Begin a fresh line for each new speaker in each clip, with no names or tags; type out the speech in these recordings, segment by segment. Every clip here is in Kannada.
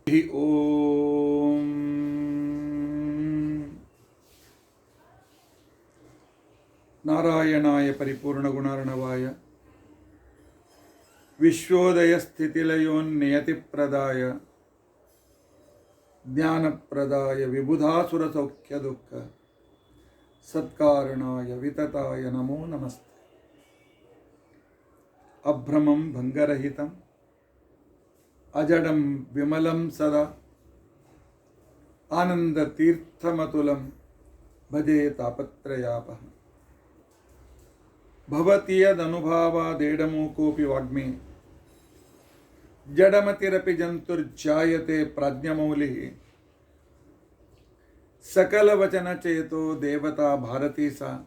ओम नारायणाय परिपूर्णगुणार्णवाय विश्वोदय स्थितिलयोन्नियतिप्रदाय ज्ञानप्रदाय विबुधासुरसौख्यदुःख सत्कारणाय वितताय नमो नमस्ते। अभ्रमं भंगरहितं अजडं विमलं सदा आनन्दतीर्थमतुलं भजे तापत्रयापहं। भवति यदनुभावादेडमूकोऽपि वाग्मी जडमतिरपि जन्तुर्जायते प्राज्ञमौलिः। सकलवचनचेतो देवता भारती सा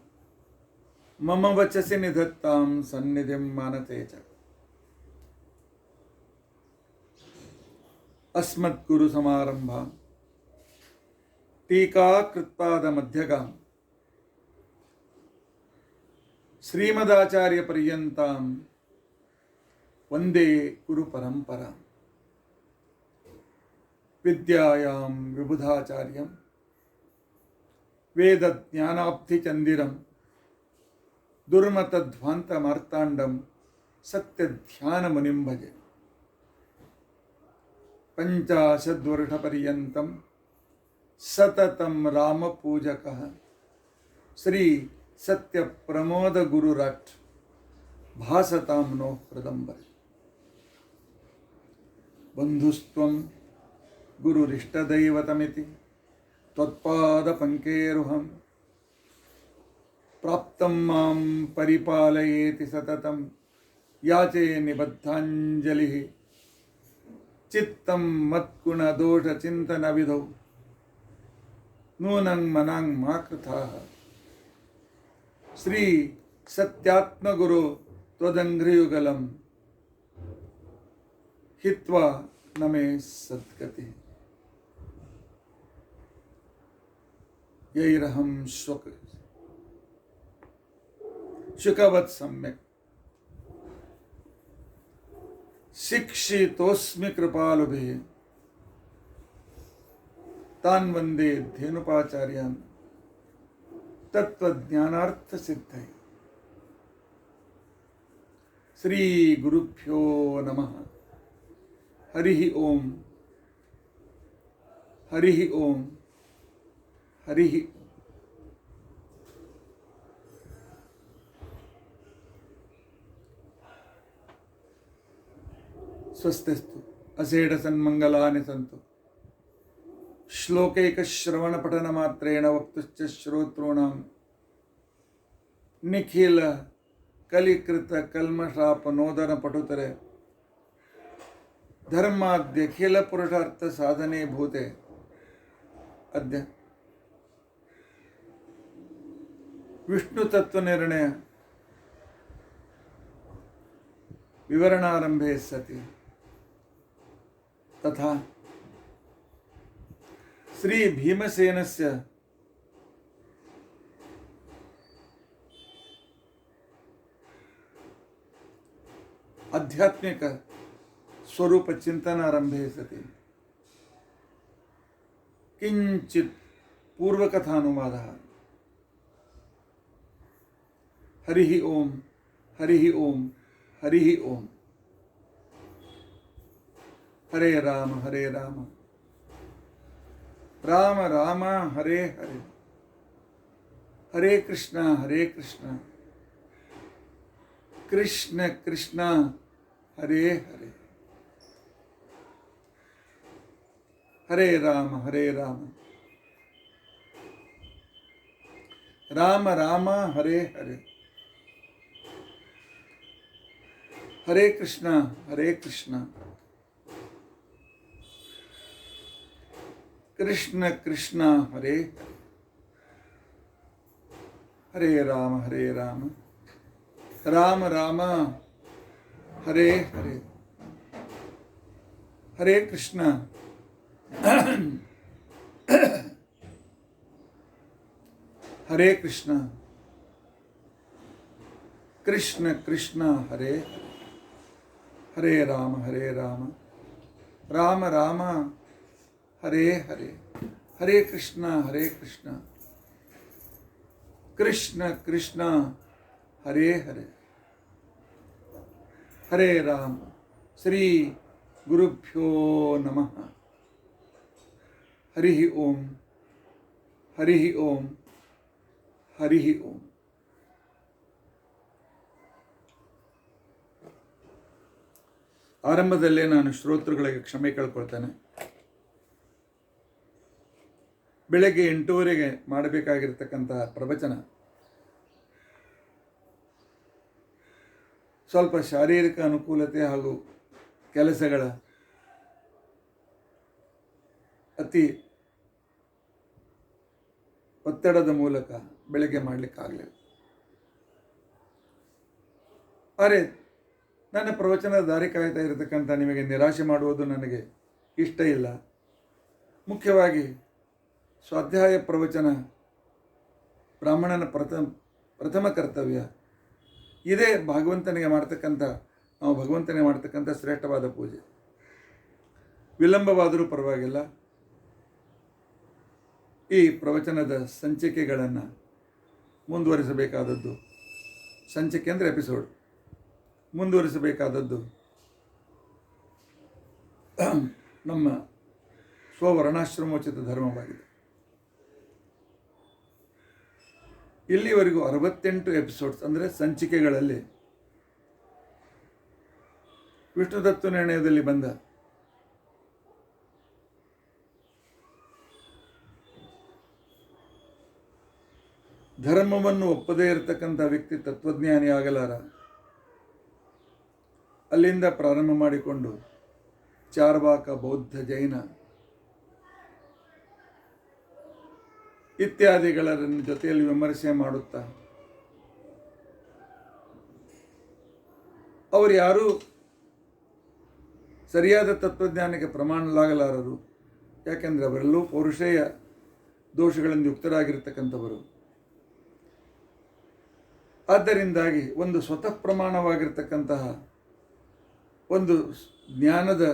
मम वचसि निधत्तां सन्निधिं मानते च। अस्मद्गुरुसमारम्भां टीकाकृत्पादमध्यगां श्रीमदाचार्यपर्यन्तां वन्दे गुरुपरम्परां। विद्यायां विबुधाचार्यं वेदज्ञानाब्धिचन्दिरं दुर्मतध्वान्तमार्ताण्डं सत्यध्यानमुनिं भजे। पञ्चाशद्वर्षपर्यन्तं सततं रामपूजकः श्री सत्यप्रमोदगुरुराट् भासतां नो हृदम्बरे। बन्धुस्त्वं गुरुरिष्टदैवतमिति त्वत्पादपङ्केरुहं प्राप्तं मां परिपालयेति सततं याचे निबद्धाञ्जलिः। चित्तं मत्कुणदोषचिन्तनविधौ नूनं मनां मा कृथाः। श्री सत्यात्मगुरो त्वदङ्घ्रियुगलं हित्वा न मे सद्गतिः। यैरहं शुकवत् सम्यक् शिक्षितोऽस्मि कृपालुभिः तान् वन्दे धेनुपाचार्यान् तत्त्वज्ञानार्थसिद्धये। श्री गुरुभ्यो नमः। हरिः ओम हरिः ओम हरिः। स्वस्तिस्तु असेढसन्मङ्गलानि सन्तु। श्लोकैकश्रवणपठनमात्रेण वक्तुश्च श्रोतॄणां निखिल कलिकृत कल्मषापनोदनपटुतरे धर्माद्यखिल पुरुषार्थ साधने भूते अद्य विष्णु तत्व निर्णय विवरणारंभे सति तथा श्री भीमसेनस्य आध्यात्मिक स्वरूप चिंतनारंभे सति किंचित पूर्वकथानुवादः। हरिः ओम हरिः ओम हरिः ओम। हरे राम राम राम हरे हरे, हरे कृष्ण कृष्ण कृष्ण हरे हरे, हरे राम राम राम हरे हरे, हरे कृष्ण कृष्ण कृष्ण हरे हरे, हरे राम राम राम हरे हरे, हरे कृष्ण हरे कृष्ण कृष्ण कृष्ण हरे हरे, हरे राम राम राम ಹರೇ ಹರೇ. ಹರೇ ಕೃಷ್ಣ ಕೃಷ್ಣ ಕೃಷ್ಣ ಹರೇ ಹರೇ. ಹರೇ ರಾಮ. ಶ್ರೀ ಗುರುಭ್ಯೋ ನಮಃ. ಹರಿ ಓಂ ಹರಿ ಓಂ ಹರಿ ಓಂ. ಆರಂಭದಲ್ಲೇ ನಾನು ಶ್ರೋತೃಗಳಿಗೆ ಕ್ಷಮೆ ಕೇಳ್ಕೊಳ್ತೇನೆ. ಬೆಳಗ್ಗೆ 8:30 ಮಾಡಬೇಕಾಗಿರ್ತಕ್ಕಂಥ ಪ್ರವಚನ ಸ್ವಲ್ಪ ಶಾರೀರಿಕ ಅನುಕೂಲತೆ ಹಾಗೂ ಕೆಲಸಗಳ ಅತಿ ಒತ್ತಡದ ಮೂಲಕ ಬೆಳಗ್ಗೆ ಮಾಡಲಿಕ್ಕಾಗಲಿಲ್ಲ. ಆದರೆ ನನ್ನ ಪ್ರವಚನದ ದಾರಿ ಕಾಯ್ತಾ ಇರತಕ್ಕಂಥ ನಿಮಗೆ ನಿರಾಶೆ ಮಾಡುವುದು ನನಗೆ ಇಷ್ಟ ಇಲ್ಲ. ಮುಖ್ಯವಾಗಿ ಸ್ವಾಧ್ಯಾಯ ಪ್ರವಚನ ಬ್ರಾಹ್ಮಣನ ಪ್ರಥಮ ಕರ್ತವ್ಯ. ಇದೇ ಭಗವಂತನಿಗೆ ಮಾಡ್ತಕ್ಕಂಥ ಶ್ರೇಷ್ಠವಾದ ಪೂಜೆ. ವಿಳಂಬವಾದರೂ ಪರವಾಗಿಲ್ಲ. ಈ ಪ್ರವಚನದ ಸಂಚಿಕೆಗಳನ್ನು ಮುಂದುವರಿಸಬೇಕಾದದ್ದು, ಸಂಚಿಕೆ ಅಂದರೆ ಎಪಿಸೋಡ್, ಮುಂದುವರಿಸಬೇಕಾದದ್ದು ನಮ್ಮ ಸ್ವವರ್ಣಾಶ್ರಮೋಚಿತ ಧರ್ಮವಾಗಿದೆ. ಇಲ್ಲಿವರೆಗೂ 68 ಎಪಿಸೋಡ್ಸ್ ಅಂದರೆ ಸಂಚಿಕೆಗಳಲ್ಲಿ ವಿಷ್ಣು ತತ್ವ ನಿರ್ಣಯದಲ್ಲಿ ಬಂದ ಧರ್ಮವನ್ನು ಒಪ್ಪದೇ ಇರತಕ್ಕಂಥ ವ್ಯಕ್ತಿ ತತ್ವಜ್ಞಾನಿ ಆಗಲಾರ. ಅಲ್ಲಿಂದ ಪ್ರಾರಂಭ ಮಾಡಿಕೊಂಡು ಚಾರ್ವಾಕ, ಬೌದ್ಧ, ಜೈನ ಇತ್ಯಾದಿಗಳ ಜೊತೆಯಲ್ಲಿ ವಿಮರ್ಶೆ ಮಾಡುತ್ತಾ ಅವರು ಯಾರೂ ಸರಿಯಾದ ತತ್ವಜ್ಞಾನಕ್ಕೆ ಪ್ರಮಾಣಲಾಗಲಾರರು. ಯಾಕೆಂದರೆ ಅವರೆಲ್ಲೂ ಪೌರುಷೇಯ ದೋಷಗಳಿಂದ ಯುಕ್ತರಾಗಿರ್ತಕ್ಕಂಥವರು. ಆದ್ದರಿಂದಾಗಿ ಒಂದು ಸ್ವತಃ ಪ್ರಮಾಣವಾಗಿರ್ತಕ್ಕಂತಹ ಒಂದು ಜ್ಞಾನದ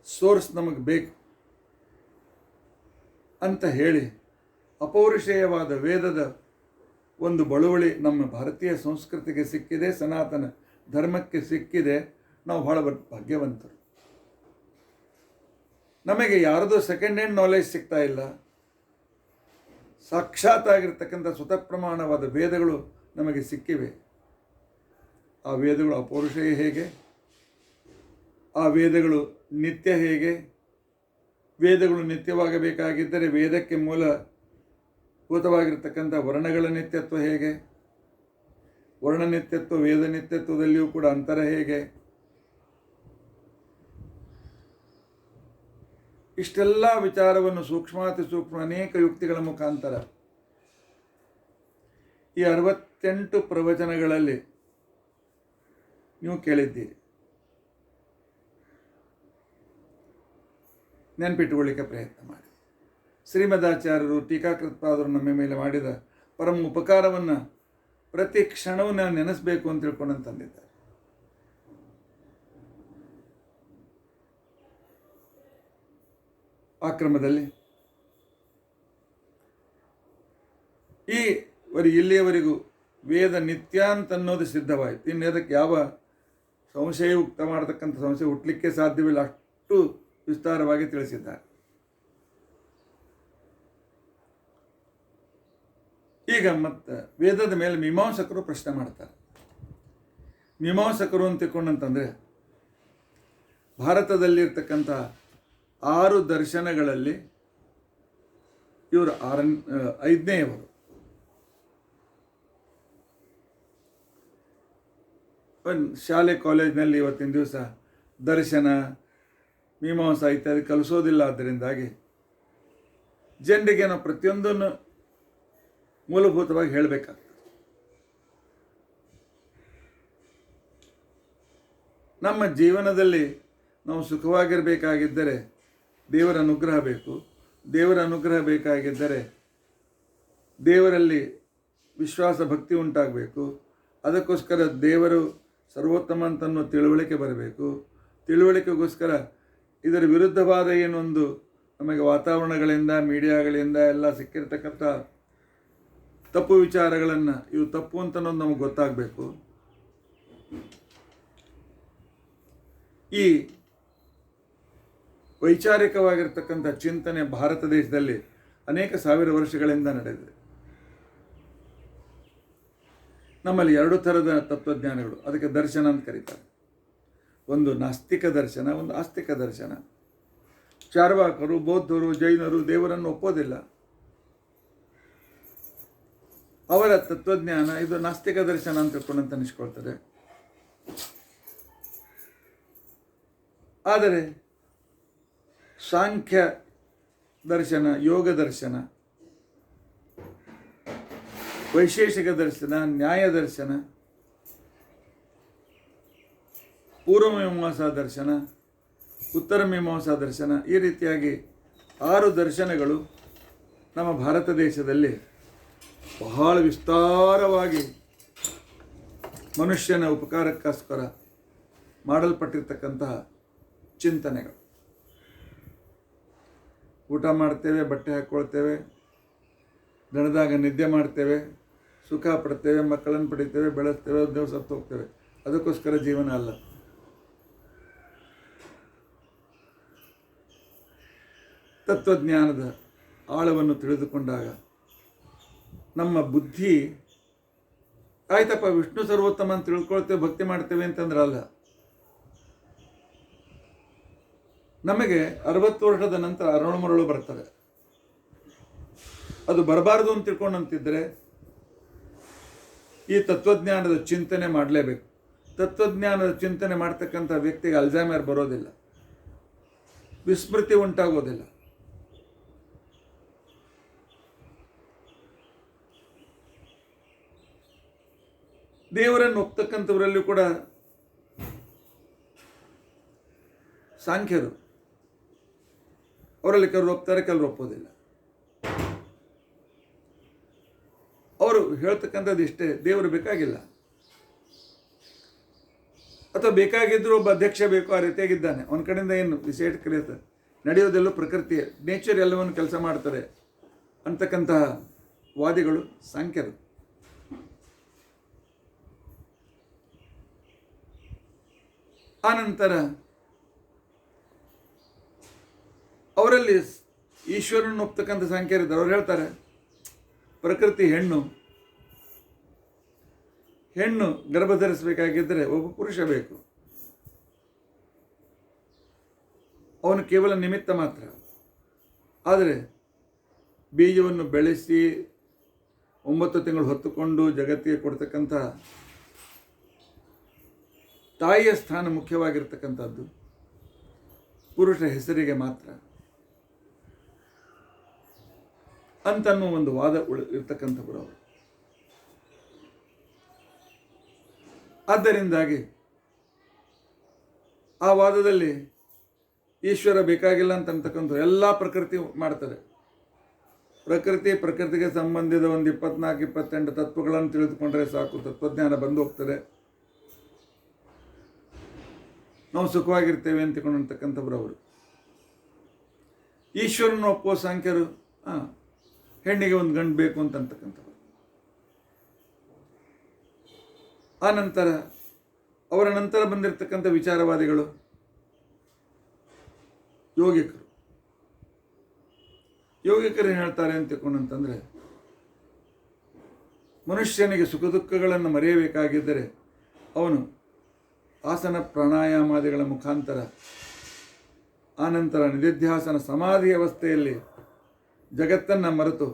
ಸೋರ್ಸ್ ನಮಗೆ ಬೇಕು ಅಂತ ಹೇಳಿ ಅಪೌರುಷೇಯವಾದ ವೇದದ ಒಂದು ಬಳುವಳಿ ನಮ್ಮ ಭಾರತೀಯ ಸಂಸ್ಕೃತಿಗೆ ಸಿಕ್ಕಿದೆ, ಸನಾತನ ಧರ್ಮಕ್ಕೆ ಸಿಕ್ಕಿದೆ. ನಾವು ಬಹಳ ಭಾಗ್ಯವಂತರು. ನಮಗೆ ಯಾರದೋ ಸೆಕೆಂಡ್ ಹ್ಯಾಂಡ್ ನಾಲೆಜ್ ಸಿಗ್ತಾ ಇಲ್ಲ. ಸಾಕ್ಷಾತ್ ಆಗಿರ್ತಕ್ಕಂಥ ಸ್ವತಃ ಪ್ರಮಾಣವಾದ ವೇದಗಳು ನಮಗೆ ಸಿಕ್ಕಿವೆ. ಆ ವೇದಗಳು ಅಪೌರುಷೇಯ ಹೇಗೆ, ಆ ವೇದಗಳು ನಿತ್ಯ ಹೇಗೆ, ವೇದಗಳು ನಿತ್ಯವಾಗಬೇಕಾಗಿದ್ದರೆ ವೇದಕ್ಕೆ ಮೂಲಭೂತವಾಗಿರ್ತಕ್ಕಂಥ ವರ್ಣಗಳ ನಿತ್ಯತ್ವ ಹೇಗೆ, ವರ್ಣ ನಿತ್ಯತ್ವ ವೇದ ನಿತ್ಯತ್ವದಲ್ಲಿಯೂ ಕೂಡ ಅಂತರ ಹೇಗೆ, ಇಷ್ಟೆಲ್ಲ ವಿಚಾರವನ್ನು ಸೂಕ್ಷ್ಮಾತಿ ಸೂಕ್ಷ್ಮ ಅನೇಕ ಯುಕ್ತಿಗಳ ಮುಖಾಂತರ ಈ 68 ಪ್ರವಚನಗಳಲ್ಲಿ ನೀವು ಕೇಳಿದ್ದೀರಿ. ನೆನಪಿಟ್ಟುಕೊಳ್ಳಿಕ್ಕೆ ಪ್ರಯತ್ನ ಮಾಡಿ. ಶ್ರೀಮದಾಚಾರ್ಯರು ಟೀಕಾಕೃತ್ಪಾದರು ನಮ್ಮ ಮೇಲೆ ಮಾಡಿದ ಪರಮ ಉಪಕಾರವನ್ನು ಪ್ರತಿ ಕ್ಷಣವೂ ನಾವು ನೆನೆಸಬೇಕು ಅಂತ ತಿಳ್ಕೊಂಡು ತಂದಿದ್ದಾರೆ. ಆ ಕ್ರಮದಲ್ಲಿ ಇಲ್ಲಿಯವರೆಗೂ ವೇದ ನಿತ್ಯ ಅಂತ ಅನ್ನೋದು ಸಿದ್ಧವಾಯಿತು. ಇನ್ನು ಅದಕ್ಕೆ ಯಾವ ಸಂಶಯ ಉಕ್ತ ಮಾಡತಕ್ಕಂಥ ಸಂಶಯ ಹುಟ್ಟಲಿಕ್ಕೆ ಸಾಧ್ಯವಿಲ್ಲ, ಅಷ್ಟು ವಿಸ್ತಾರವಾಗಿ ತಿಳಿಸಿದ್ದಾರೆ. ಈಗ ಮತ್ತೆ ವೇದದ ಮೇಲೆ ಮೀಮಾಂಸಕರು ಪ್ರಶ್ನೆ ಮಾಡ್ತಾರೆ. ಮೀಮಾಂಸಕರು ಅಂತ ತಿಳ್ಕೊಂಡಂತಂದರೆ ಭಾರತದಲ್ಲಿರ್ತಕ್ಕಂಥ 6 ದರ್ಶನಗಳಲ್ಲಿ ಇವರು 5ನೇಯವರು. ಶಾಲೆ ಕಾಲೇಜಿನಲ್ಲಿ ಇವತ್ತಿನ ದಿವಸ ದರ್ಶನ, ಮೀಮಾಂಸಾ ಇತ್ಯಾದಿ ಕಲಿಸೋದಿಲ್ಲ. ಆದ್ದರಿಂದಾಗಿ ಜನರಿಗೆ ನಾವು ಪ್ರತಿಯೊಂದನ್ನು ಮೂಲಭೂತವಾಗಿ ಹೇಳಬೇಕಾಗ್ತದೆ. ನಮ್ಮ ಜೀವನದಲ್ಲಿ ನಾವು ಸುಖವಾಗಿರಬೇಕಾಗಿದ್ದರೆ ದೇವರ ಅನುಗ್ರಹ ಬೇಕು. ದೇವರ ಅನುಗ್ರಹ ಬೇಕಾಗಿದ್ದರೆ ದೇವರಲ್ಲಿ ವಿಶ್ವಾಸ ಭಕ್ತಿ ಉಂಟಾಗಬೇಕು. ಅದಕ್ಕೋಸ್ಕರ ದೇವರು ಸರ್ವೋತ್ತಮ ಅಂತನ್ನೋ ತಿಳುವಳಿಕೆ ಬರಬೇಕು. ತಿಳುವಳಿಕೆಗೋಸ್ಕರ ಇದರ ವಿರುದ್ಧವಾದ ಏನೊಂದು ನಮಗೆ ವಾತಾವರಣಗಳಿಂದ ಮೀಡಿಯಾಗಳಿಂದ ಎಲ್ಲ ಸಿಕ್ಕಿರ್ತಕ್ಕಂಥ ತಪ್ಪು ವಿಚಾರಗಳನ್ನು ಇವು ತಪ್ಪು ಅಂತ ಅನ್ನೋದು ನಮಗೆ ಗೊತ್ತಾಗಬೇಕು. ಈ ವೈಚಾರಿಕವಾಗಿರ್ತಕ್ಕಂಥ ಚಿಂತನೆ ಭಾರತ ದೇಶದಲ್ಲಿ ಅನೇಕ ಸಾವಿರ ವರ್ಷಗಳಿಂದ ನಡೆದಿದೆ. ನಮ್ಮಲ್ಲಿ ಎರಡು ಥರದ ತತ್ವಜ್ಞಾನಿಗಳು, ಅದಕ್ಕೆ ದರ್ಶನ ಅಂತ ಕರೀತಾರೆ. ಒಂದು ನಾಸ್ತಿಕ ದರ್ಶನ, ಒಂದು ಆಸ್ತಿಕ ದರ್ಶನ. ಚಾರ್ವಾಕರು, ಬೌದ್ಧರು, ಜೈನರು ದೇವರನ್ನು ಒಪ್ಪೋದಿಲ್ಲ. ಅವರ ತತ್ವಜ್ಞಾನ ಇದು ನಾಸ್ತಿಕ ದರ್ಶನ ಅಂತ ತಿಳ್ಕೊಂಡಂತ ಅನಿಸ್ಕೊಳ್ತದೆ. ಆದರೆ ಸಾಂಖ್ಯ ದರ್ಶನ, ಯೋಗ ದರ್ಶನ, ವೈಶೇಷಿಕ ದರ್ಶನ, ನ್ಯಾಯ ದರ್ಶನ, ಪೂರ್ವ ಮೀಮಾಂಸಾ ದರ್ಶನ, ಉತ್ತರ ಮೀಮಾಂಸಾ ದರ್ಶನ, ಈ ರೀತಿಯಾಗಿ 6 ದರ್ಶನಗಳು ನಮ್ಮ ಭಾರತ ದೇಶದಲ್ಲಿ ಬಹಳ ವಿಸ್ತಾರವಾಗಿ ಮನುಷ್ಯನ ಉಪಕಾರಕ್ಕೋಸ್ಕರ ಮಾಡಲ್ಪಟ್ಟಿರ್ತಕ್ಕಂತಹ ಚಿಂತನೆಗಳು. ಊಟ ಮಾಡ್ತೇವೆ, ಬಟ್ಟೆ ಹಾಕ್ಕೊಳ್ತೇವೆ, ದಣದಾಗ ನಿದ್ದೆ ಮಾಡ್ತೇವೆ, ಸುಖ ಪಡ್ತೇವೆ, ಮಕ್ಕಳನ್ನು ಪಡಿತೇವೆ, ಬೆಳೆಸ್ತೇವೆ, ದೇವ್ರು ಸತ್ತು ಹೋಗ್ತೇವೆ. ಅದಕ್ಕೋಸ್ಕರ ಜೀವನ ಅಲ್ಲ. ತತ್ವಜ್ಞಾನದ ಆಳವನ್ನು ತಿಳಿದುಕೊಂಡಾಗ ನಮ್ಮ ಬುದ್ಧಿ ಆಯ್ತಪ್ಪ ವಿಷ್ಣು ಸರ್ವೋತ್ತಮ ಅಂತ ತಿಳ್ಕೊಳ್ತೇವೆ, ಭಕ್ತಿ ಮಾಡ್ತೇವೆ ಅಂತಂದ್ರೆ ಅಲ್ಲ. ನಮಗೆ 60 ವರ್ಷದ ನಂತರ ಅರುಣಮರಳು ಬರ್ತದೆ. ಅದು ಬರಬಾರದು ಅಂತ ತಿಳ್ಕೊಂಡಂತಿದ್ರೆ ಈ ತತ್ವಜ್ಞಾನದ ಚಿಂತನೆ ಮಾಡಲೇಬೇಕು. ತತ್ವಜ್ಞಾನದ ಚಿಂತನೆ ಮಾಡ್ತಕ್ಕಂಥ ವ್ಯಕ್ತಿಗೆ ಅಲ್ಝೈಮರ್ ಬರೋದಿಲ್ಲ, ವಿಸ್ಮೃತಿ ಉಂಟಾಗೋದಿಲ್ಲ. ದೇವರನ್ನು ಒಪ್ತಕ್ಕಂಥವರಲ್ಲಿ ಕೂಡ ಸಾಂಖ್ಯರು, ಅವರಲ್ಲಿ ಕೆಲವರು ಒಪ್ತಾರೆ, ಕೆಲವರು ಒಪ್ಪೋದಿಲ್ಲ. ಅವರು ಹೇಳ್ತಕ್ಕಂಥದ್ದು ಇಷ್ಟೇ, ದೇವರು ಬೇಕಾಗಿಲ್ಲ, ಅಥವಾ ಬೇಕಾಗಿದ್ದರೂ ಒಬ್ಬ ಅಧ್ಯಕ್ಷ ಬೇಕು, ಆ ರೀತಿಯಾಗಿದ್ದಾನೆ, ಅವನ ಕಡೆಯಿಂದ ಏನು ವಿಶೇಷ ಕಲಿಯುತ್ತೆ, ನಡೆಯೋದೆಲ್ಲೂ ಪ್ರಕೃತಿ, ನೇಚರ್ ಎಲ್ಲವನ್ನು ಕೆಲಸ ಮಾಡ್ತಾರೆ ಅಂತಕ್ಕಂತಹ ವಾದಿಗಳು ಸಾಂಖ್ಯರು. ಆನಂತರ ಅವರಲ್ಲಿ ಈಶ್ವರನ್ನು ಒಪ್ತಕ್ಕಂಥ ಸಾಂಖ್ಯರಿದ್ದಾರೆ. ಅವ್ರು ಹೇಳ್ತಾರೆ ಪ್ರಕೃತಿ ಹೆಣ್ಣು ಗರ್ಭಧರಿಸಬೇಕಾಗಿದ್ದರೆ ಒಬ್ಬ ಪುರುಷ ಬೇಕು, ಅವನು ಕೇವಲ ನಿಮಿತ್ತ ಮಾತ್ರ. ಆದರೆ ಬೀಜವನ್ನು ಬೆಳೆಸಿ 9 ತಿಂಗಳು ಹೊತ್ತುಕೊಂಡು ಜಗತ್ತಿಗೆ ಕೊಡ್ತಕ್ಕಂಥ ತಾಯಿಯ ಸ್ಥಾನ ಮುಖ್ಯವಾಗಿರ್ತಕ್ಕಂಥದ್ದು ಪುರುಷ ಹೆಸರಿಗೆ ಮಾತ್ರ ಅಂತನ್ನೋ ಒಂದು ವಾದ ಇರ್ತಕ್ಕಂಥವರು ಅವರು. ಆದ್ದರಿಂದಾಗಿ ಆ ವಾದದಲ್ಲಿ ಈಶ್ವರ ಬೇಕಾಗಿಲ್ಲ ಅಂತಕ್ಕಂಥ ಎಲ್ಲ ಪ್ರಕೃತಿ ಮಾಡ್ತಾರೆ. ಪ್ರಕೃತಿಗೆ ಸಂಬಂಧಿಸಿದ ಒಂದು 24-28 ತತ್ವಗಳನ್ನು ತಿಳಿದುಕೊಂಡ್ರೆ ಸಾಕು, ತತ್ವಜ್ಞಾನ ಬಂದು ಹೋಗ್ತದೆ, ನಾವು ಸುಖವಾಗಿರ್ತೇವೆ ಅಂತಕೊಂಡಂತಕ್ಕಂಥವ್ರು ಅವರು. ಈಶ್ವರನ ಒಪ್ಪುವ ಸಾಂಖ್ಯರು ಹೆಣ್ಣಿಗೆ ಒಂದು ಗಂಡು ಬೇಕು ಅಂತಕ್ಕಂಥವ್ರು. ಆ ನಂತರ ಅವರ ನಂತರ ಬಂದಿರತಕ್ಕಂಥ ವಿಚಾರವಾದಿಗಳು ಯೋಗಿಕರು ಏನು ಹೇಳ್ತಾರೆ ಅಂತ ತಿಳ್ಕೊಂಡಂತಂದರೆ, ಮನುಷ್ಯನಿಗೆ ಸುಖ ದುಃಖಗಳನ್ನು ಮರೆಯಬೇಕಾಗಿದ್ದರೆ ಅವನು ಆಸನ ಪ್ರಾಣಾಯಾಮಾದಿಗಳ ಮುಖಾಂತರ, ಆನಂತರ ನಿಧಿಧ್ಯಾಸನ ಸಮಾಧಿ ಅವಸ್ಥೆಯಲ್ಲಿ ಜಗತ್ತನ್ನು ಮರೆತು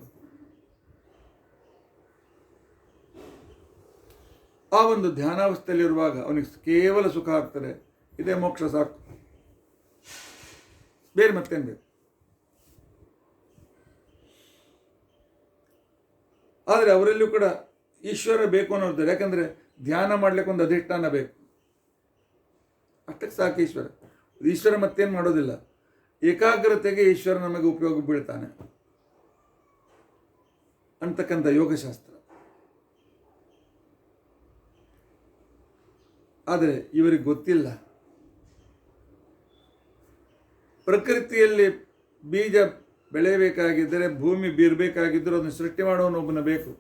ಆ ಒಂದು ಧ್ಯಾನಾವಸ್ಥೆಯಲ್ಲಿರುವಾಗ ಅವನಿಗೆ ಕೇವಲ ಸುಖ ಆಗ್ತದೆ, ಇದೇ ಮೋಕ್ಷ ಸಾಕು, ಬೇರೆ ಮತ್ತೇನು ಬೇಕು. ಆದರೆ ಅವರಲ್ಲೂ ಕೂಡ ಈಶ್ವರ ಬೇಕು ಅನ್ನೋದು, ಯಾಕಂದರೆ ಧ್ಯಾನ ಮಾಡಲಿಕ್ಕೆ ಒಂದು ಅಧಿಷ್ಠಾನ ಬೇಕು, ಅಷ್ಟಕ್ಕೆ ಸಾಕು ಈಶ್ವರ ಮತ್ತೇನು ಮಾಡೋದಿಲ್ಲ. ಏಕಾಗ್ರತೆಗೆ ಈಶ್ವರ ನಮಗೆ ಉಪಯೋಗ ಬೀಳ್ತಾನೆ ಅಂತಕ್ಕಂಥ ಯೋಗಶಾಸ್ತ್ರ. ಆದರೆ ಇವರಿಗೆ ಗೊತ್ತಿಲ್ಲ, ಪ್ರಕೃತಿಯಲ್ಲಿ ಬೀಜ ಬೆಳೆಯಬೇಕಾಗಿದ್ದರೆ, ಭೂಮಿ ಬೀರಬೇಕಾಗಿದ್ದರೂ ಅದನ್ನು ಸೃಷ್ಟಿ ಮಾಡೋನೊಬ್ಬನ ಬೇಕು.